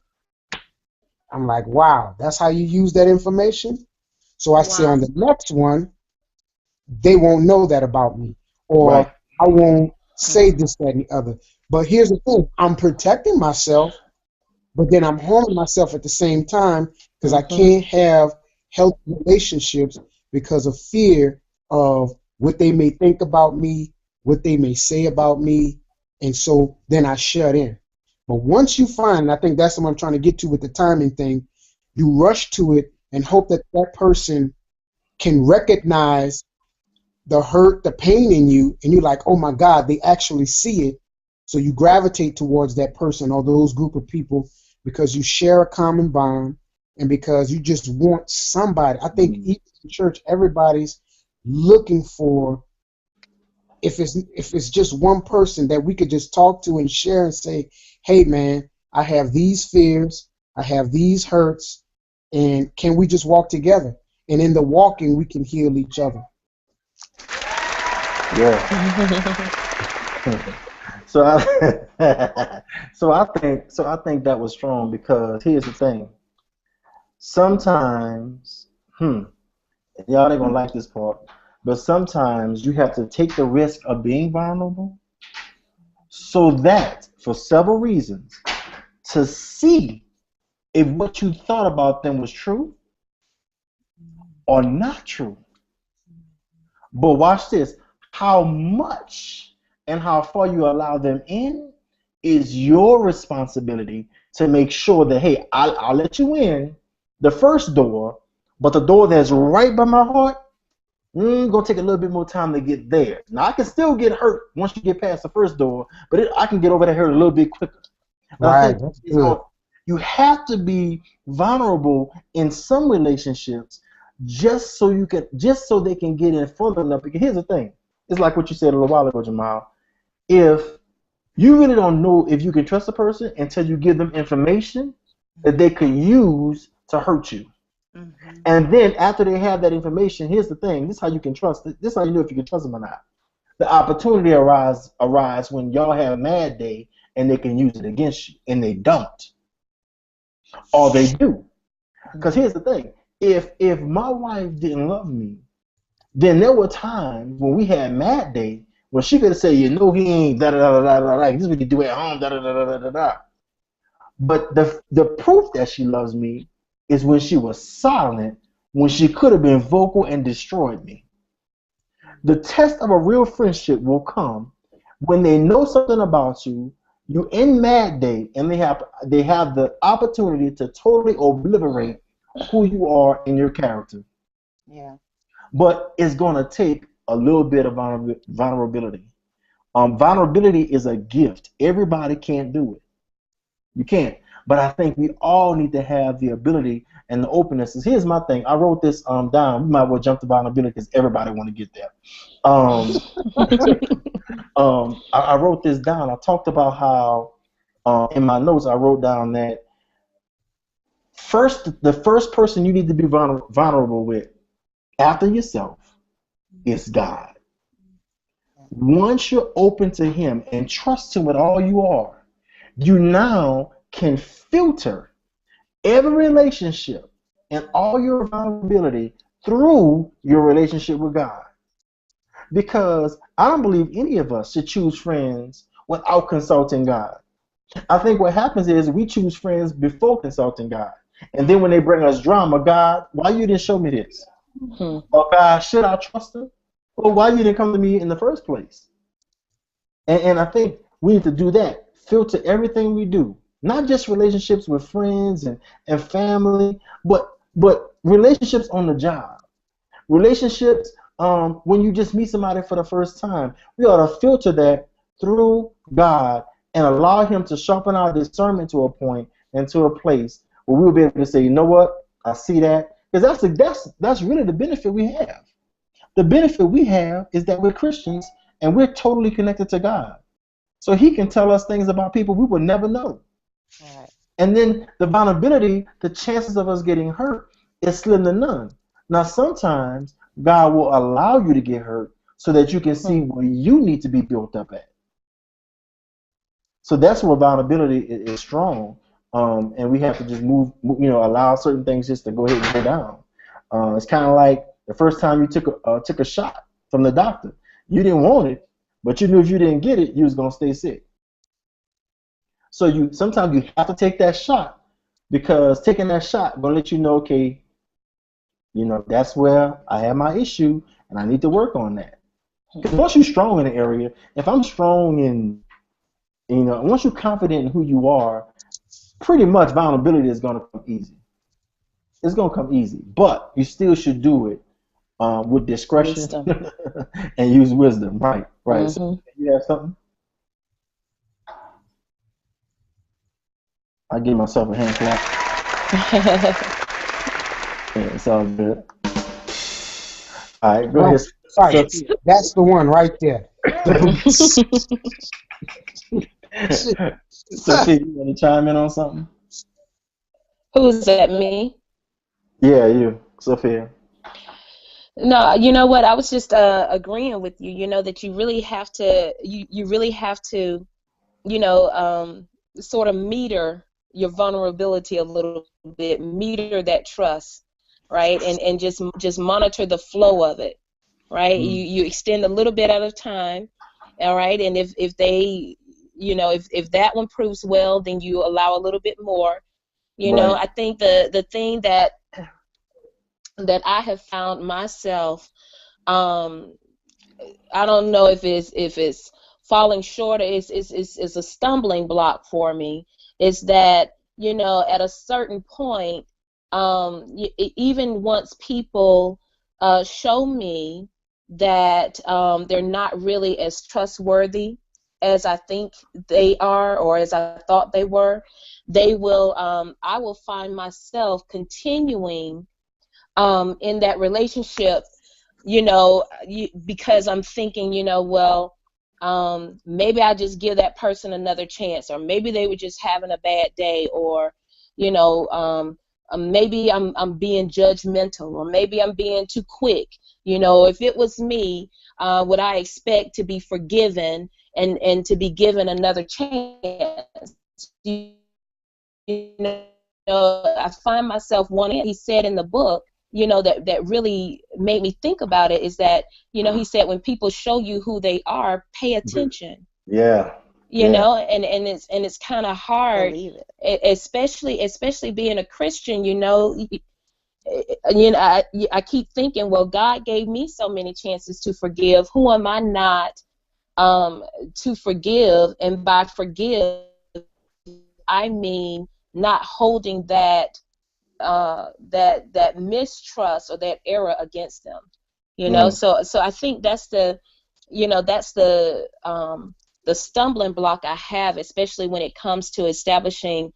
I'm like, wow, that's how you use that information? So I say on the next one, they won't know that about me. Or Right. I won't say this, that, and the other. But here's the thing, I'm protecting myself, but then I'm harming myself at the same time, because I can't have healthy relationships because of fear of what they may think about me, what they may say about me, and so then I shut in. But once you find, and I think that's what I'm trying to get to with the timing thing, you rush to it and hope that that person can recognize the hurt, the pain in you, and you're like, oh my God, they actually see it. So you gravitate towards that person or those group of people because you share a common bond and because you just want somebody. I think even in church, everybody's looking for, if it's just one person that we could just talk to and share and say, hey man, I have these fears, I have these hurts, and can we just walk together? And in the walking, we can heal each other. Yeah. So I think that was strong, because here's the thing. Sometimes, y'all ain't gonna like this part, but sometimes you have to take the risk of being vulnerable, so that for several reasons, to see if what you thought about them was true or not true. But watch this. How much and how far you allow them in is your responsibility to make sure that, hey, I'll let you in the first door, but the door that's right by my heart, gonna take a little bit more time to get there. Now I can still get hurt once you get past the first door, but I can get over that hurt a little bit quicker. Right, that's good. You have to be vulnerable in some relationships just so they can get in further enough. Because here's the thing. It's like what you said a little while ago, Jamal. If you really don't know if you can trust a person until you give them information that they could use to hurt you. And then after they have that information, here's the thing. This is how you can trust. This is how you know if you can trust them or not. The opportunity arise when y'all have a mad day and they can use it against you, and they don't. Or they do. Because here's the thing. If my wife didn't love me, then there were times when we had mad day When she could say, you know, he ain't da da da da da da. This is what you do at home, da da da da da da da. But the proof that she loves me is when she was silent, when she could have been vocal and destroyed me. The test of a real friendship will come when they know something about you. You in mad day, and they have the opportunity to totally obliterate who you are in your character. Yeah. But it's gonna take a little bit of vulnerability. Vulnerability is a gift. Everybody can't do it. You can't. But I think we all need to have the ability and the openness. Here's my thing. I wrote this down. We might well jump to vulnerability because everybody want to get there. Um, I wrote this down. I talked about how in my notes I wrote down that the first person you need to be vulnerable with after yourself is God. Once you're open to Him and trust Him with all you are, you now can filter every relationship and all your vulnerability through your relationship with God. Because I don't believe any of us should choose friends without consulting God. I think what happens is we choose friends before consulting God. And then when they bring us drama, God, why you didn't show me this? Or God, should I trust him? Or why you didn't come to me in the first place? And I think we need to do that. Filter everything we do. Not just relationships with friends and family, but relationships on the job. Relationships when you just meet somebody for the first time. We ought to filter that through God and allow Him to sharpen our discernment to a point and to a place where we'll be able to say, you know what, I see that. Because that's really the benefit we have. The benefit we have is that we're Christians and we're totally connected to God. So He can tell us things about people we would never know. Right. And then the vulnerability, the chances of us getting hurt is slim to none. Now, sometimes God will allow you to get hurt so that you can see where you need to be built up at. So that's where vulnerability is strong, and we have to just allow certain things just to go ahead and go down. It's kind of like the first time you took a shot from the doctor. You didn't want it, but you knew if you didn't get it, you was gonna stay sick. So sometimes you have to take that shot because taking that shot gonna let you know, okay, that's where I have my issue and I need to work on that. Because once you're strong in an area, if I'm strong in, once you're confident in who you are, pretty much vulnerability is gonna come easy. It's gonna come easy, but you still should do it with discretion and use wisdom. Right. Mm-hmm. So you have something? I give myself a hand clap. Yeah, it's all good. All right, go ahead. Right. That's the one right there. Sophia, you want to chime in on something? Who's that, me? Yeah, you, Sophia. No, you know what? I was just agreeing with you. That you really have to, you really have to, sort of meter your vulnerability a little bit, meter that trust, right? And just monitor the flow of it, right? You extend a little bit at a time, all right? And if they, if that one proves well, then you allow a little bit more. Right. I think the thing that I have found myself, I don't know if it's falling short or it's a stumbling block for me, is that at a certain point, even once people show me that they're not really as trustworthy as I think they are or as I thought they were, I will find myself continuing in that relationship, because I'm thinking, well, maybe I just give that person another chance, or maybe they were just having a bad day, or, maybe I'm being judgmental, or maybe I'm being too quick. If it was me, would I expect to be forgiven and to be given another chance? I find myself wanting, he said in the book, that really made me think about it is that, he said when people show you who they are, pay attention. Yeah. And it's kind of hard, Believe it. especially being a Christian. I keep thinking, well, God gave me so many chances to forgive. Who am I not to forgive? And by forgive, I mean not holding that mistrust or that error against them. So I think that's the stumbling block I have, especially when it comes to establishing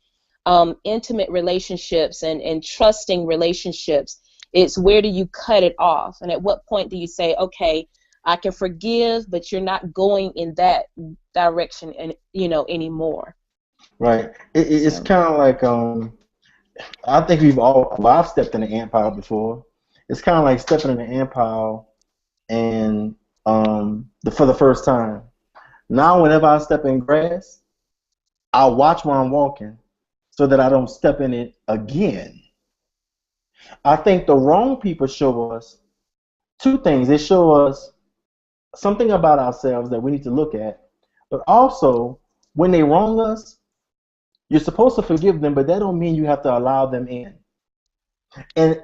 intimate relationships and trusting relationships. It's where do you cut it off, and at what point do you say, okay, I can forgive, but you're not going in that direction and anymore. Right. It's kind of like I think I've stepped in an ant pile before. It's kind of like stepping in an ant pile and for the first time. Now whenever I step in grass, I watch where I'm walking so that I don't step in it again. I think the wrong people show us two things. They show us something about ourselves that we need to look at, but also when they wrong us, you're supposed to forgive them, but that don't mean you have to allow them in. And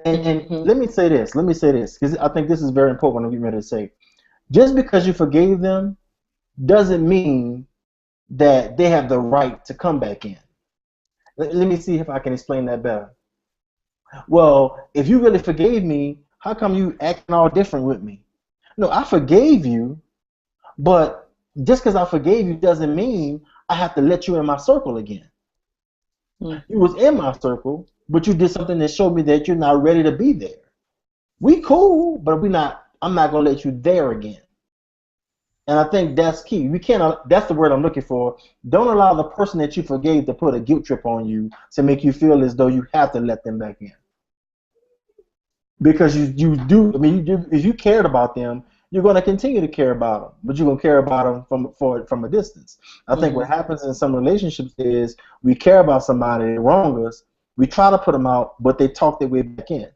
let me say this, because I think this is very important what I'm getting ready to say. Just because you forgave them doesn't mean that they have the right to come back in. Let me see if I can explain that better. Well, if you really forgave me, how come you acting all different with me? No, I forgave you, but just because I forgave you doesn't mean I have to let you in my circle again. You was in my circle, but you did something that showed me that you're not ready to be there. We cool, but I'm not gonna let you there again. And I think that's key. We can't. That's the word I'm looking for. Don't allow the person that you forgave to put a guilt trip on you to make you feel as though you have to let them back in. Because you do. I mean, if you cared about them, you're going to continue to care about them, but you're going to care about them from a distance. I think what happens in some relationships is we care about somebody, they wrong us, we try to put them out, but they talk their way back in.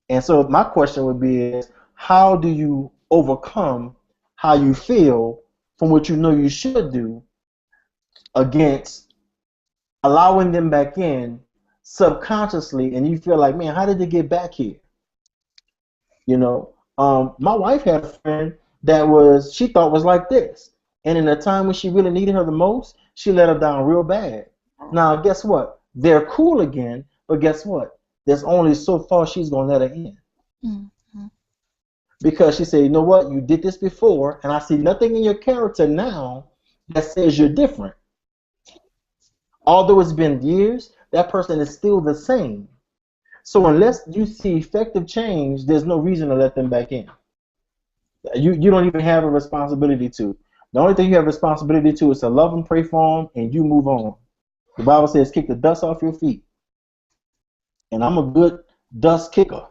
And so my question would be is, how do you overcome how you feel from what you know you should do against allowing them back in subconsciously, and you feel like, man, how did they get back here? My wife had a friend that she thought was like this, and in a time when she really needed her the most, she let her down real bad. Now, guess what? They're cool again, but guess what? There's only so far she's gonna let her in. Because she said, you know what, you did this before, and I see nothing in your character now that says you're different. Although it's been years, that person is still the same. So unless you see effective change, there's no reason to let them back in. You don't even have a responsibility to. The only thing you have responsibility to is to love them, pray for them, and you move on. The Bible says kick the dust off your feet. And I'm a good dust kicker.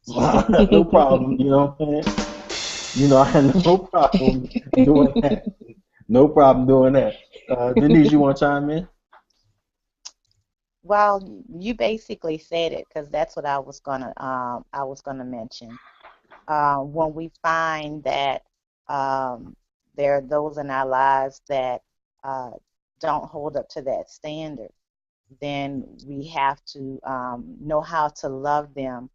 No problem, you know what I'm saying? I had no problem doing that. No problem doing that. Denise, you want to chime in? Well, you basically said it, because that's what I was gonna mention. When we find that there are those in our lives that don't hold up to that standard, then we have to know how to love them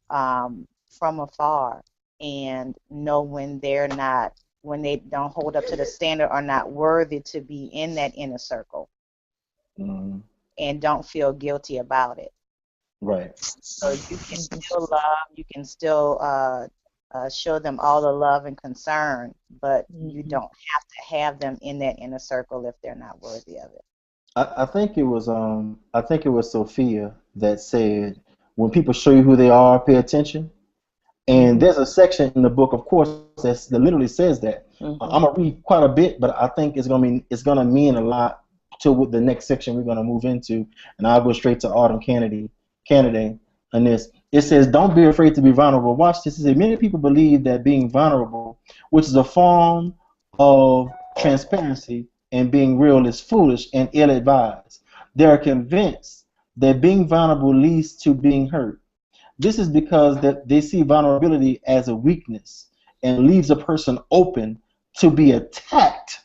from afar, and know when they don't hold up to the standard, or not worthy to be in that inner circle, and don't feel guilty about it. Right. So you can still love, you can still show them all the love and concern, but you don't have to have them in that inner circle if they're not worthy of it. I think it was Sophia that said, when people show you who they are, pay attention. And there's a section in the book, of course, that literally says that. I'm gonna read quite a bit, but I think it's gonna mean a lot to the next section we're gonna move into, and I'll go straight to Autumn Kennedy on this. It says, "Don't be afraid to be vulnerable." Watch this. It says, "Many people believe that being vulnerable, which is a form of transparency and being real, is foolish and ill-advised. They are convinced that being vulnerable leads to being hurt. This is because that they see vulnerability as a weakness and leaves a person open to be attacked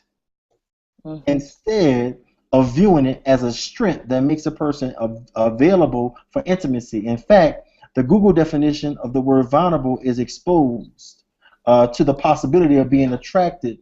instead of viewing it as a strength that makes a person available for intimacy. In fact, the Google definition of the word vulnerable is exposed to the possibility of being attracted,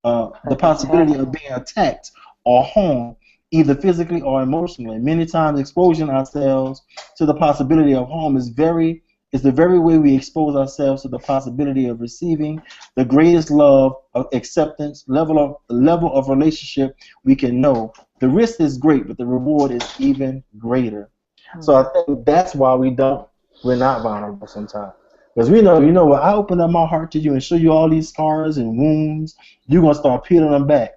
the possibility of being attacked or harmed, either physically or emotionally. Many times, exposing ourselves to the possibility of harm is the very way we expose ourselves to the possibility of receiving the greatest love, of acceptance, level of relationship we can know. The risk is great, but the reward is even greater. So I think that's why we're not vulnerable sometimes. Because we know, when I open up my heart to you and show you all these scars and wounds, you're going to start peeling them back.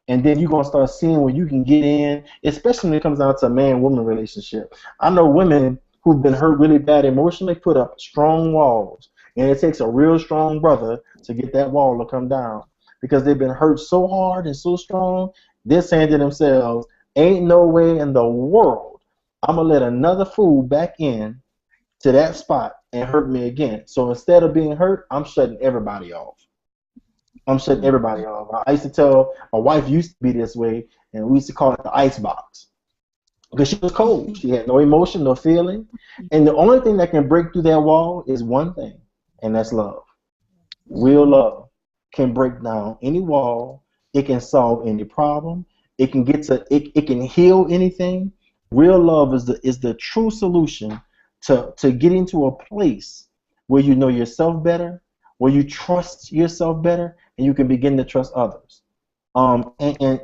And then you're going to start seeing where you can get in, especially when it comes down to a man-woman relationship. I know women who've been hurt really bad emotionally put up strong walls. And it takes a real strong brother to get that wall to come down. Because they've been hurt so hard and so strong, they're saying to themselves, ain't no way in the world I'm going to let another fool back in to that spot and hurt me again. So instead of being hurt, I'm shutting everybody off. I used to tell my wife used to be this way, and we used to call it the ice box because she was cold. She had no emotion, no feeling, and the only thing that can break through that wall is one thing, and that's love. Real love can break down any wall. It can solve any problem. It can it can heal anything. Real love is the true solution to getting to a place where you know yourself better, where you trust yourself better, and you can begin to trust others. And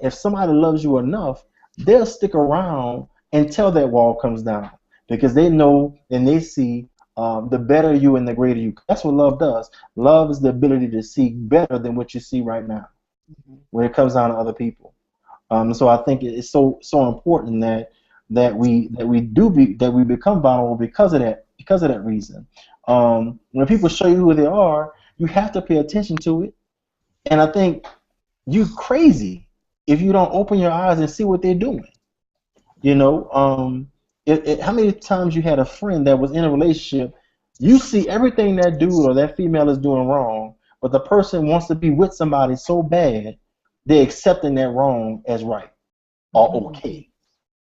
if somebody loves you enough, they'll stick around until that wall comes down because they know and they see the better you and the greater you. That's what love does. Love is the ability to see better than what you see right now when it comes down to other people. So I think it's so important that we become vulnerable because of that reason. When people show you who they are, you have to pay attention to it. And I think you crazy if you don't open your eyes and see what they're doing. How many times you had a friend that was in a relationship, you see everything that dude or that female is doing wrong, but the person wants to be with somebody so bad, they're accepting that wrong as right or okay.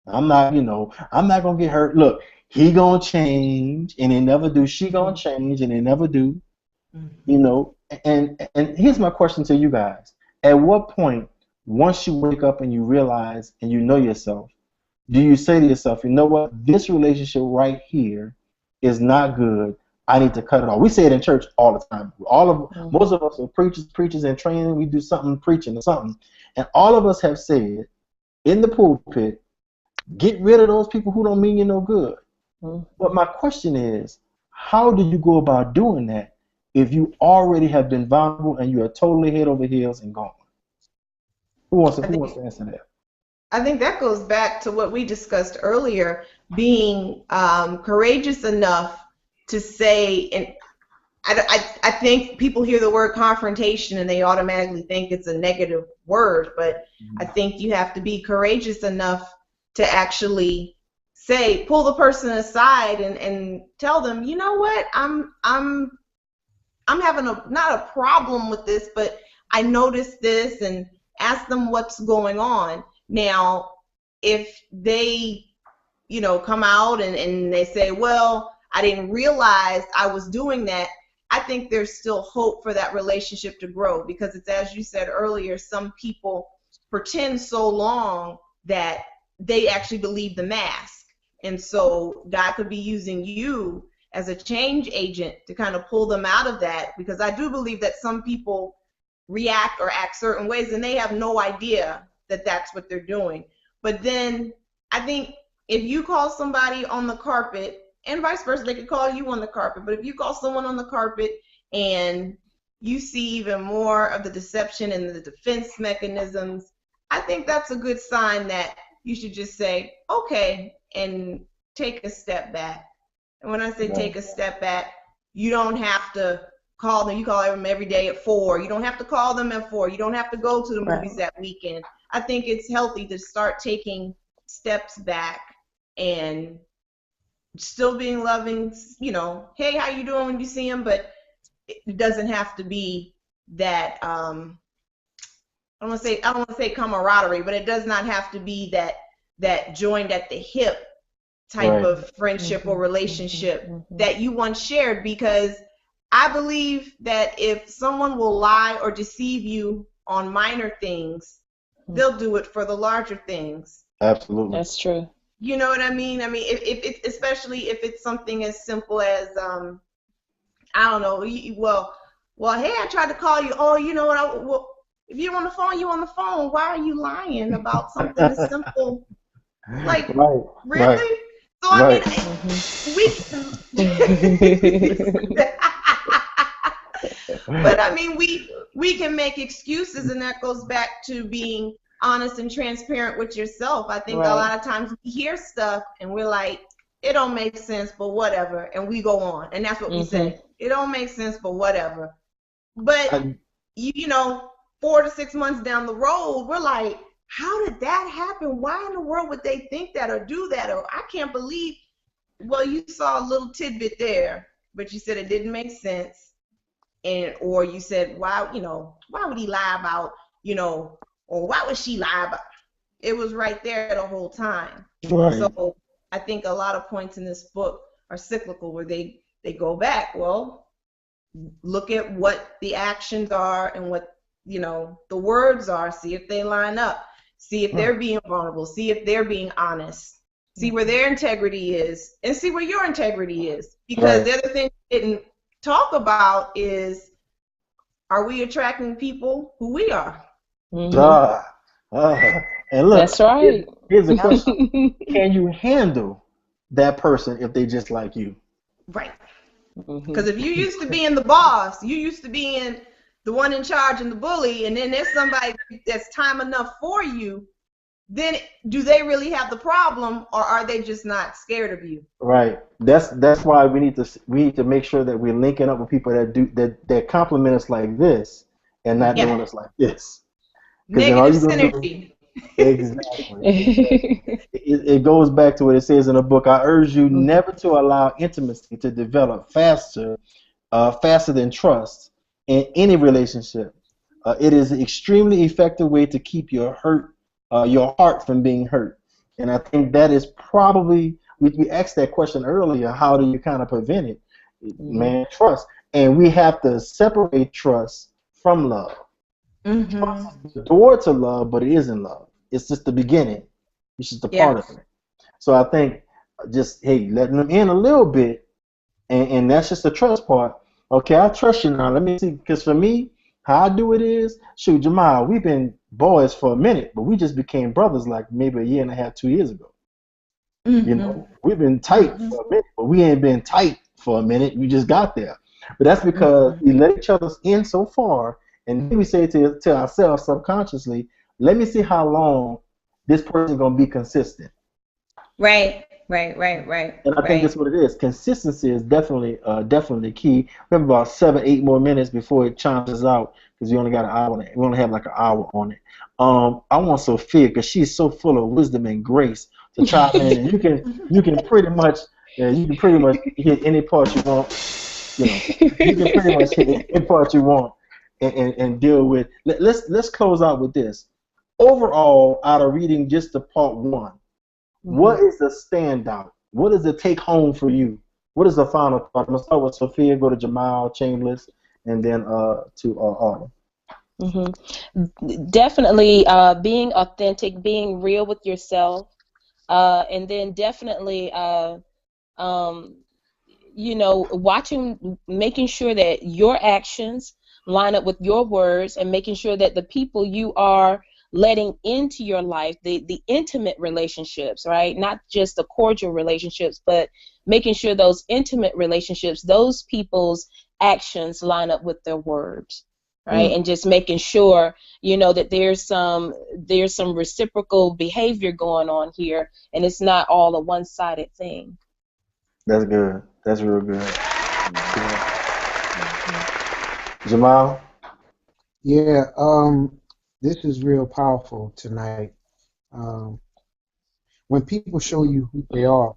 I'm not gonna get hurt. Look, he gonna change and they never do. She gonna change and they never do. And here's my question to you guys. At what point, once you wake up and you realize and you know yourself, do you say to yourself, you know what, this relationship right here is not good. I need to cut it off. We say it in church all the time. Most of us are preachers in training. We do something preaching or something. And all of us have said in the pulpit, get rid of those people who don't mean you no good. But my question is, how do you go about doing that if you already have been vulnerable and you are totally head over heels and gone? Who wants to answer that? I think that goes back to what we discussed earlier, being courageous enough to say, and I think people hear the word confrontation and they automatically think it's a negative word, but I think you have to be courageous enough to actually say, pull the person aside and tell them, you know what, I'm having not a problem with this, but I noticed this, and ask them what's going on. Now, if they, come out and they say, well, I didn't realize I was doing that, I think there's still hope for that relationship to grow, because it's, as you said earlier, some people pretend so long that they actually believe the mask. And so God could be using you as a change agent to kind of pull them out of that, because I do believe that some people react or act certain ways and they have no idea that that's what they're doing. But then I think if you call somebody on the carpet, and vice versa, they could call you on the carpet, but if you call someone on the carpet and you see even more of the deception and the defense mechanisms, I think that's a good sign that you should just say, okay, and take a step back. And when I say take a step back, you don't have to call them. You call them every day at 4. You don't have to call them at 4. You don't have to go to the movies that weekend. I think it's healthy to start taking steps back and still being loving, you know, hey, how you doing when you see them, but it doesn't have to be that I don't want to say camaraderie, but it does not have to be that joined at the hip type Right. of friendship or relationship that you once shared, because I believe that if someone will lie or deceive you on minor things, they'll do it for the larger things. Absolutely. That's true. You know what I mean? I mean, if it's, especially if it's something as simple as I don't know. Well, hey, I tried to call you. Oh, you know what? Well, if you're on the phone, you're on the phone. Why are you lying about something as simple? Like, Right. really? Right. So I Right. mean, but I mean, we can make excuses, and that goes back to being honest and transparent with yourself. I think a lot of times we hear stuff and we're like, it don't make sense, but whatever, and we go on, and that's what we say. It don't make sense, but whatever. But you know, 4 to 6 months down the road, we're like, how did that happen? Why in the world would they think that or do that? Or I can't believe. Well, you saw a little tidbit there, but you said it didn't make sense. And or you said, why, you know, why would he lie about, you know, or why would she lie about? It was right there the whole time. Right. So I think a lot of points in this book are cyclical, where they go back. Well, look at what the actions are and what, you know, the words are. See if they line up. See if they're being vulnerable. See if they're being honest. See where their integrity is, and see where your integrity is. Because the other thing we didn't talk about is, are we attracting people who we are? And look, that's right. here's a question. Can you handle that person if they just like you? Right. Because if you used to being the boss, you used to being the one in charge and the bully, and then there's somebody that's time enough for you, then do they really have the problem, or are they just not scared of you? Right. That's why we need to make sure that we're linking up with people that compliment us like this and not doing us like this. Negative synergy. Exactly. It goes back to what it says in the book. I urge you never to allow intimacy to develop faster than trust in any relationship. It is an extremely effective way to keep your heart from being hurt. And I think that is probably, we asked that question earlier, how do you kind of prevent it? Man, trust. And we have to separate trust from love. Trust is the door to love, but it isn't love. It's just the beginning. It's just a part of it. So I think just, hey, letting them in a little bit, and that's just the trust part. Okay, I trust you now. Let me see, because for me, how I do it is, shoot, Jamal, we've been boys for a minute, but we just became brothers like maybe a year and a half, 2 years ago. You know, we've been tight for a minute, but we ain't been tight for a minute. We just got there. But that's because we let each other in so far, and then we say to ourselves subconsciously, let me see how long this person gonna be consistent. Right. And I think that's what it is. Consistency is definitely key. We have about 7, 8 more minutes before it chimes us out, because we only got an hour. We only have like an hour on it. I want Sophia, because she's so full of wisdom and grace, to chime in. And you can pretty much hit any part you want. You know, you can pretty much hit any part you want and deal with. Let's close out with this. Overall, out of reading just the part 1. What is the standout? What is the take home for you? What is the final thought? I'm gonna start with Sophia, go to Jamal, Chambliss, and then to Autumn. Definitely being authentic, being real with yourself, and then definitely you know, making sure that your actions line up with your words, and making sure that the people you are letting into your life, the intimate relationships, right? Not just the cordial relationships, but making sure those intimate relationships, those people's actions line up with their words, right? And just making sure, you know, that there's some reciprocal behavior going on here, and it's not all a one-sided thing. That's good. That's real good. Jamal? Yeah, this is real powerful tonight. When when people show you who they are,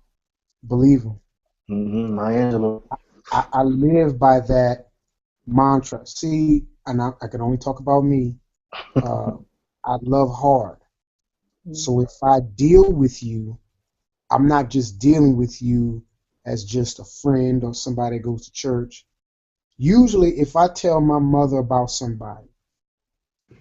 believe them. Maya Angelou. I live by that mantra. See, and I can only talk about me. I love hard. So if I deal with you, I'm not just dealing with you as just a friend or somebody that goes to church. Usually, if I tell my mother about somebody,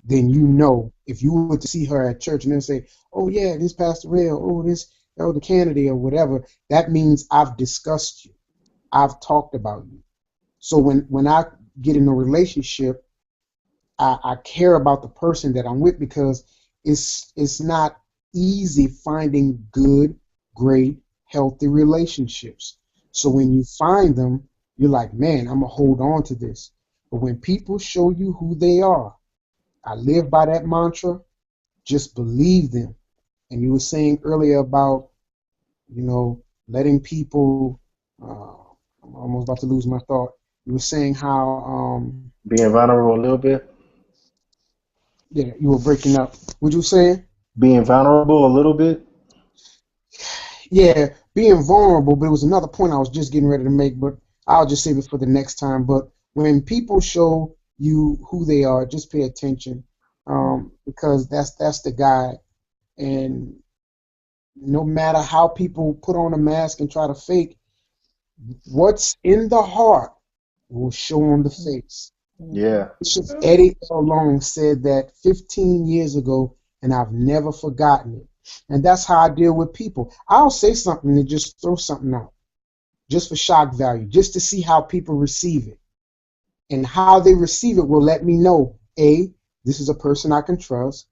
then you know, if you were to see her at church and then say, oh yeah, this Pastor Rail, oh this Elder Kennedy or whatever, that means I've discussed you. I've talked about you. So when I get in a relationship, I care about the person that I'm with, because it's not easy finding good, great, healthy relationships. So when you find them, you're like, man, I'm gonna hold on to this. But when people show you who they are, I live by that mantra, just believe them. And you were saying earlier about, letting people, I'm almost about to lose my thought. You were saying how, Being vulnerable a little bit. yeah, you were breaking up. What you saying? Being vulnerable a little bit. Yeah, being vulnerable, but it was another point I was just getting ready to make, but I'll just save it for the next time. But when people show you who they are, just pay attention, because that's the guide. And no matter how people put on a mask and try to fake, what's in the heart will show on the face. Yeah. Bishop Eddie L. Long said that 15 years ago, and I've never forgotten it. And that's how I deal with people. I'll say something and just throw something out, just for shock value, just to see how people receive it. And how they receive it will let me know, A, this is a person I can trust.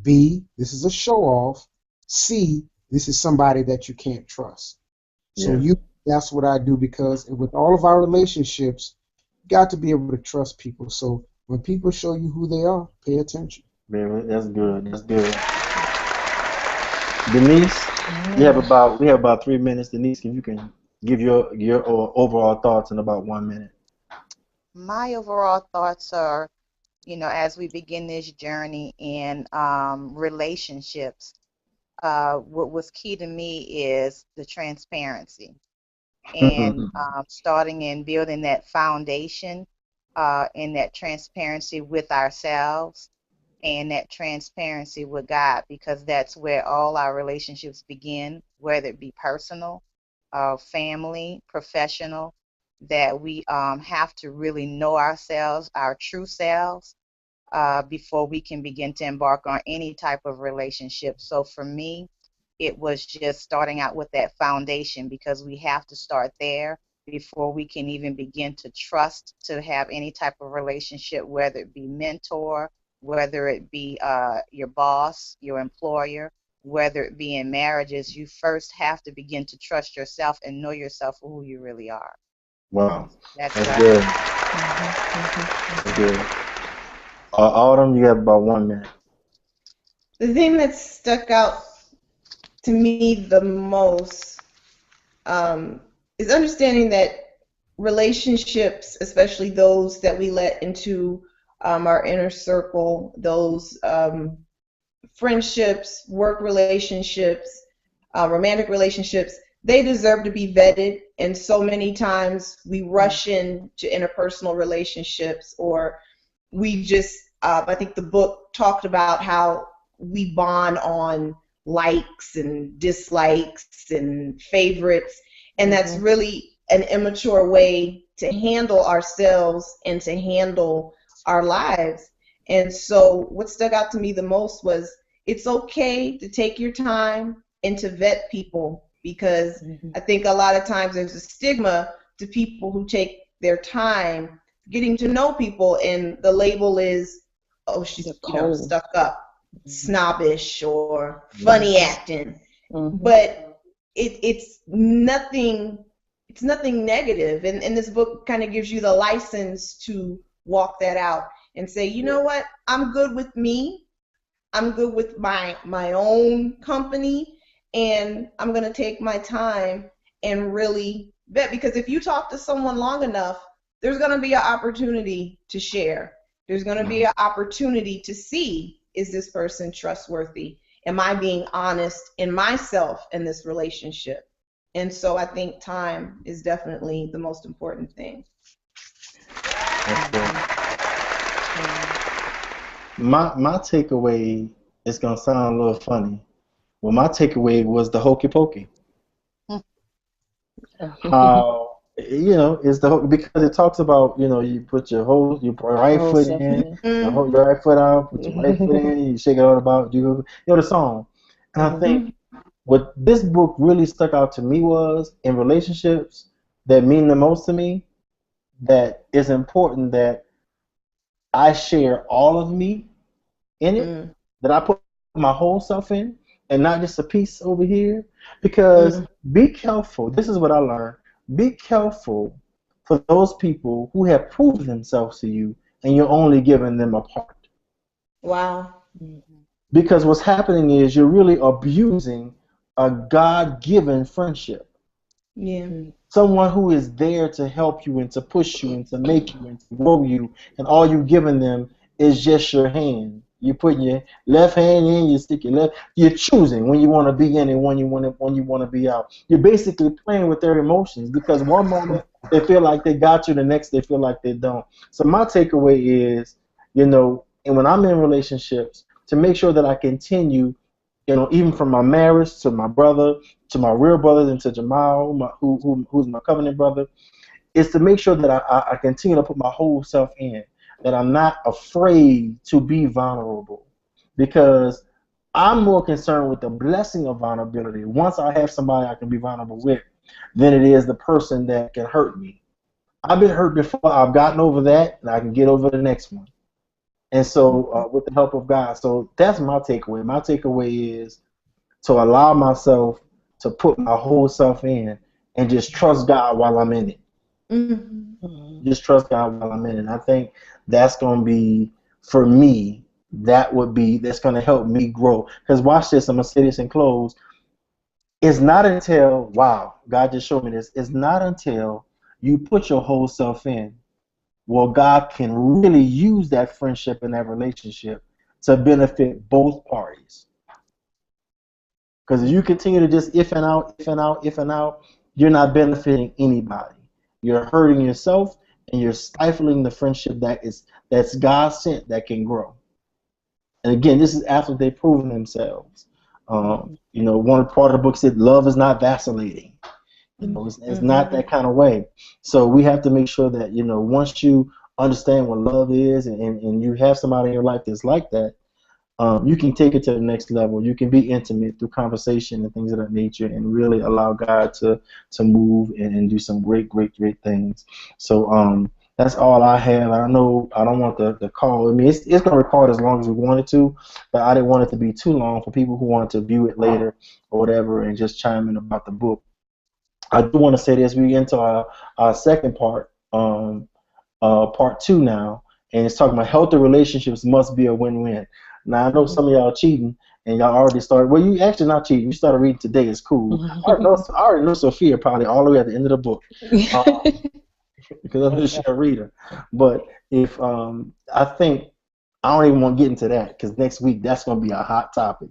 B, this is a show off. C, this is somebody that you can't trust. So that's what I do, because with all of our relationships, you got to be able to trust people. So when people show you who they are, pay attention. Man, that's good. That's good. Denise, we have about 3 minutes. Denise, if you can give your overall thoughts in about 1 minute. My overall thoughts are, as we begin this journey in relationships, what was key to me is the transparency, and starting and building that foundation and that transparency with ourselves and that transparency with God, because that's where all our relationships begin, whether it be personal, family, professional, that we have to really know ourselves, our true selves, before we can begin to embark on any type of relationship. So for me, it was just starting out with that foundation, because we have to start there before we can even begin to trust to have any type of relationship, whether it be mentor, whether it be your boss, your employer, whether it be in marriages. You first have to begin to trust yourself and know yourself for who you really are. Wow. That's good. That's good. Autumn, you have about 1 minute. The thing that stuck out to me the most is understanding that relationships, especially those that we let into our inner circle, those friendships, work relationships, romantic relationships, they deserve to be vetted. And so many times we rush into interpersonal relationships, or we just, I think the book talked about how we bond on likes and dislikes and favorites, and that's really an immature way to handle ourselves and to handle our lives. And so what stuck out to me the most was, it's okay to take your time and to vet people, because I think a lot of times there's a stigma to people who take their time getting to know people, and the label is, oh, she's stuck up, snobbish, or funny acting. But it's nothing negative, and this book kind of gives you the license to walk that out and say, you know what, I'm good with me, I'm good with my own company, and I'm going to take my time and really vet, because if you talk to someone long enough, there's going to be an opportunity to share. There's going to be an opportunity to see, is this person trustworthy? am I being honest in myself in this relationship? And so I think time is definitely the most important thing. That's good. My takeaway is gonna sound a little funny. Well, my takeaway was the hokey pokey. How is because it talks about you put your right Whole foot self in, in. your right foot out, put your right foot in, you shake it all about the song. And I think what this book really stuck out to me was in relationships that mean the most to me, that it's important that I share all of me in it, that I put my whole self in, and not just a piece over here. Because be careful. This is what I learned. Be careful for those people who have proven themselves to you, and you're only giving them a part. Wow. Because what's happening is you're really abusing a God-given friendship. Yeah. Someone who is there to help you and to push you and to make you and to grow you, and all you're giving them is just your hand. You put your left hand in, you stick your left. You're choosing when you want to be in and when you want to be out. You're basically playing with their emotions, because one moment they feel like they got you, the next they feel like they don't. So my takeaway is, and when I'm in relationships, to make sure that I continue, even from my marriage to my brother, to my real brothers, and to Jamal, who's my covenant brother, is to make sure that I continue to put my whole self in, that I'm not afraid to be vulnerable, because I'm more concerned with the blessing of vulnerability once I have somebody I can be vulnerable with than it is the person that can hurt me. I've been hurt before, I've gotten over that, and I can get over the next one. And so with the help of God. So that's my takeaway. My takeaway is to allow myself to put my whole self in and just trust God while I'm in it. Just trust God while I'm in it. And I think that's going to be, for me, that's going to help me grow. Because watch this, I'm going to say this and close. It's not until, wow, God just showed me this. It's not until you put your whole self in, well, God can really use that friendship and that relationship to benefit both parties. Because if you continue to just if and out, if and out, if and out, you're not benefiting anybody. You're hurting yourself, and you're stifling the friendship that's God sent, that can grow. And again, this is after they've proven themselves. One part of the book said, "Love is not vacillating." It's not that kind of way. So we have to make sure that once you understand what love is, and you have somebody in your life that's like that, you can take it to the next level. You can be intimate through conversation and things of that nature, and really allow God to move and do some great things. So that's all I have. I know I don't want the call. I mean, it's going to record as long as we wanted to, but I didn't want it to be too long for people who want to view it later or whatever and just chime in about the book. I do want to say this. We get into our second part, part 2 now, and it's talking about healthy relationships must be a win-win. Now, I know some of y'all cheating, and y'all already started. Well, you actually not cheating. You started reading today. It's cool. I already know Sophia probably all the way at the end of the book, because I'm just a reader. But if I think I don't even want to get into that, because next week that's going to be a hot topic.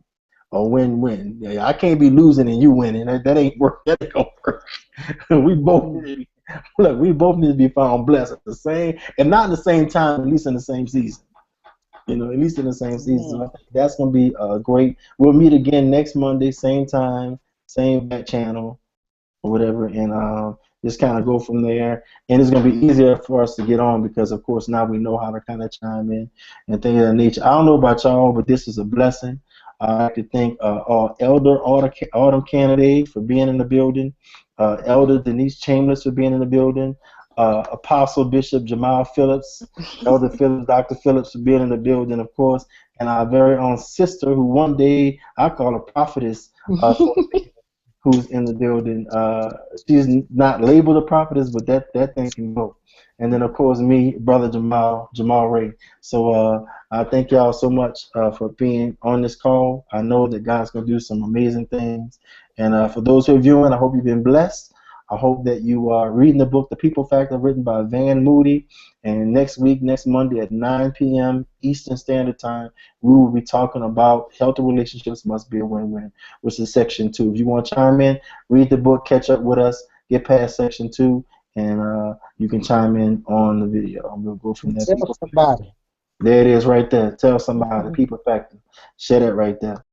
A win-win. Yeah, I can't be losing and you winning. That ain't work. That ain't gonna work. we both need to be found blessed at the same, and not in the same time, at least in the same season. At least in the same season. So I think that's gonna be great. We'll meet again next Monday, same time, same back channel, or whatever, and just kind of go from there. And it's going to be easier for us to get on because, of course, now we know how to kind of chime in and things of that nature. I don't know about y'all, but this is a blessing. I'd like to thank our Elder Autumn Candidate for being in the building, Elder Denise Chambers for being in the building, Apostle Bishop Jamal Phillips, Elder Phillips, Dr. Phillips for being in the building, of course, and our very own sister, who one day I call a prophetess, who's in the building. She's not labeled a prophetess, but that thing can go. And then, of course, me, Brother Jamal Ray. So I thank y'all so much for being on this call. I know that God's going to do some amazing things. And for those who are viewing, I hope you've been blessed. I hope that you are reading the book, The People Factor, written by Van Moody. And next week, next Monday at 9 p.m. Eastern Standard Time, we will be talking about healthy relationships must be a win-win, which is section 2. If you want to chime in, read the book, catch up with us, get past section 2, and you can chime in on the video. And we'll go from there. Tell somebody. There it is right there. Tell somebody, People Factor. Share that right there.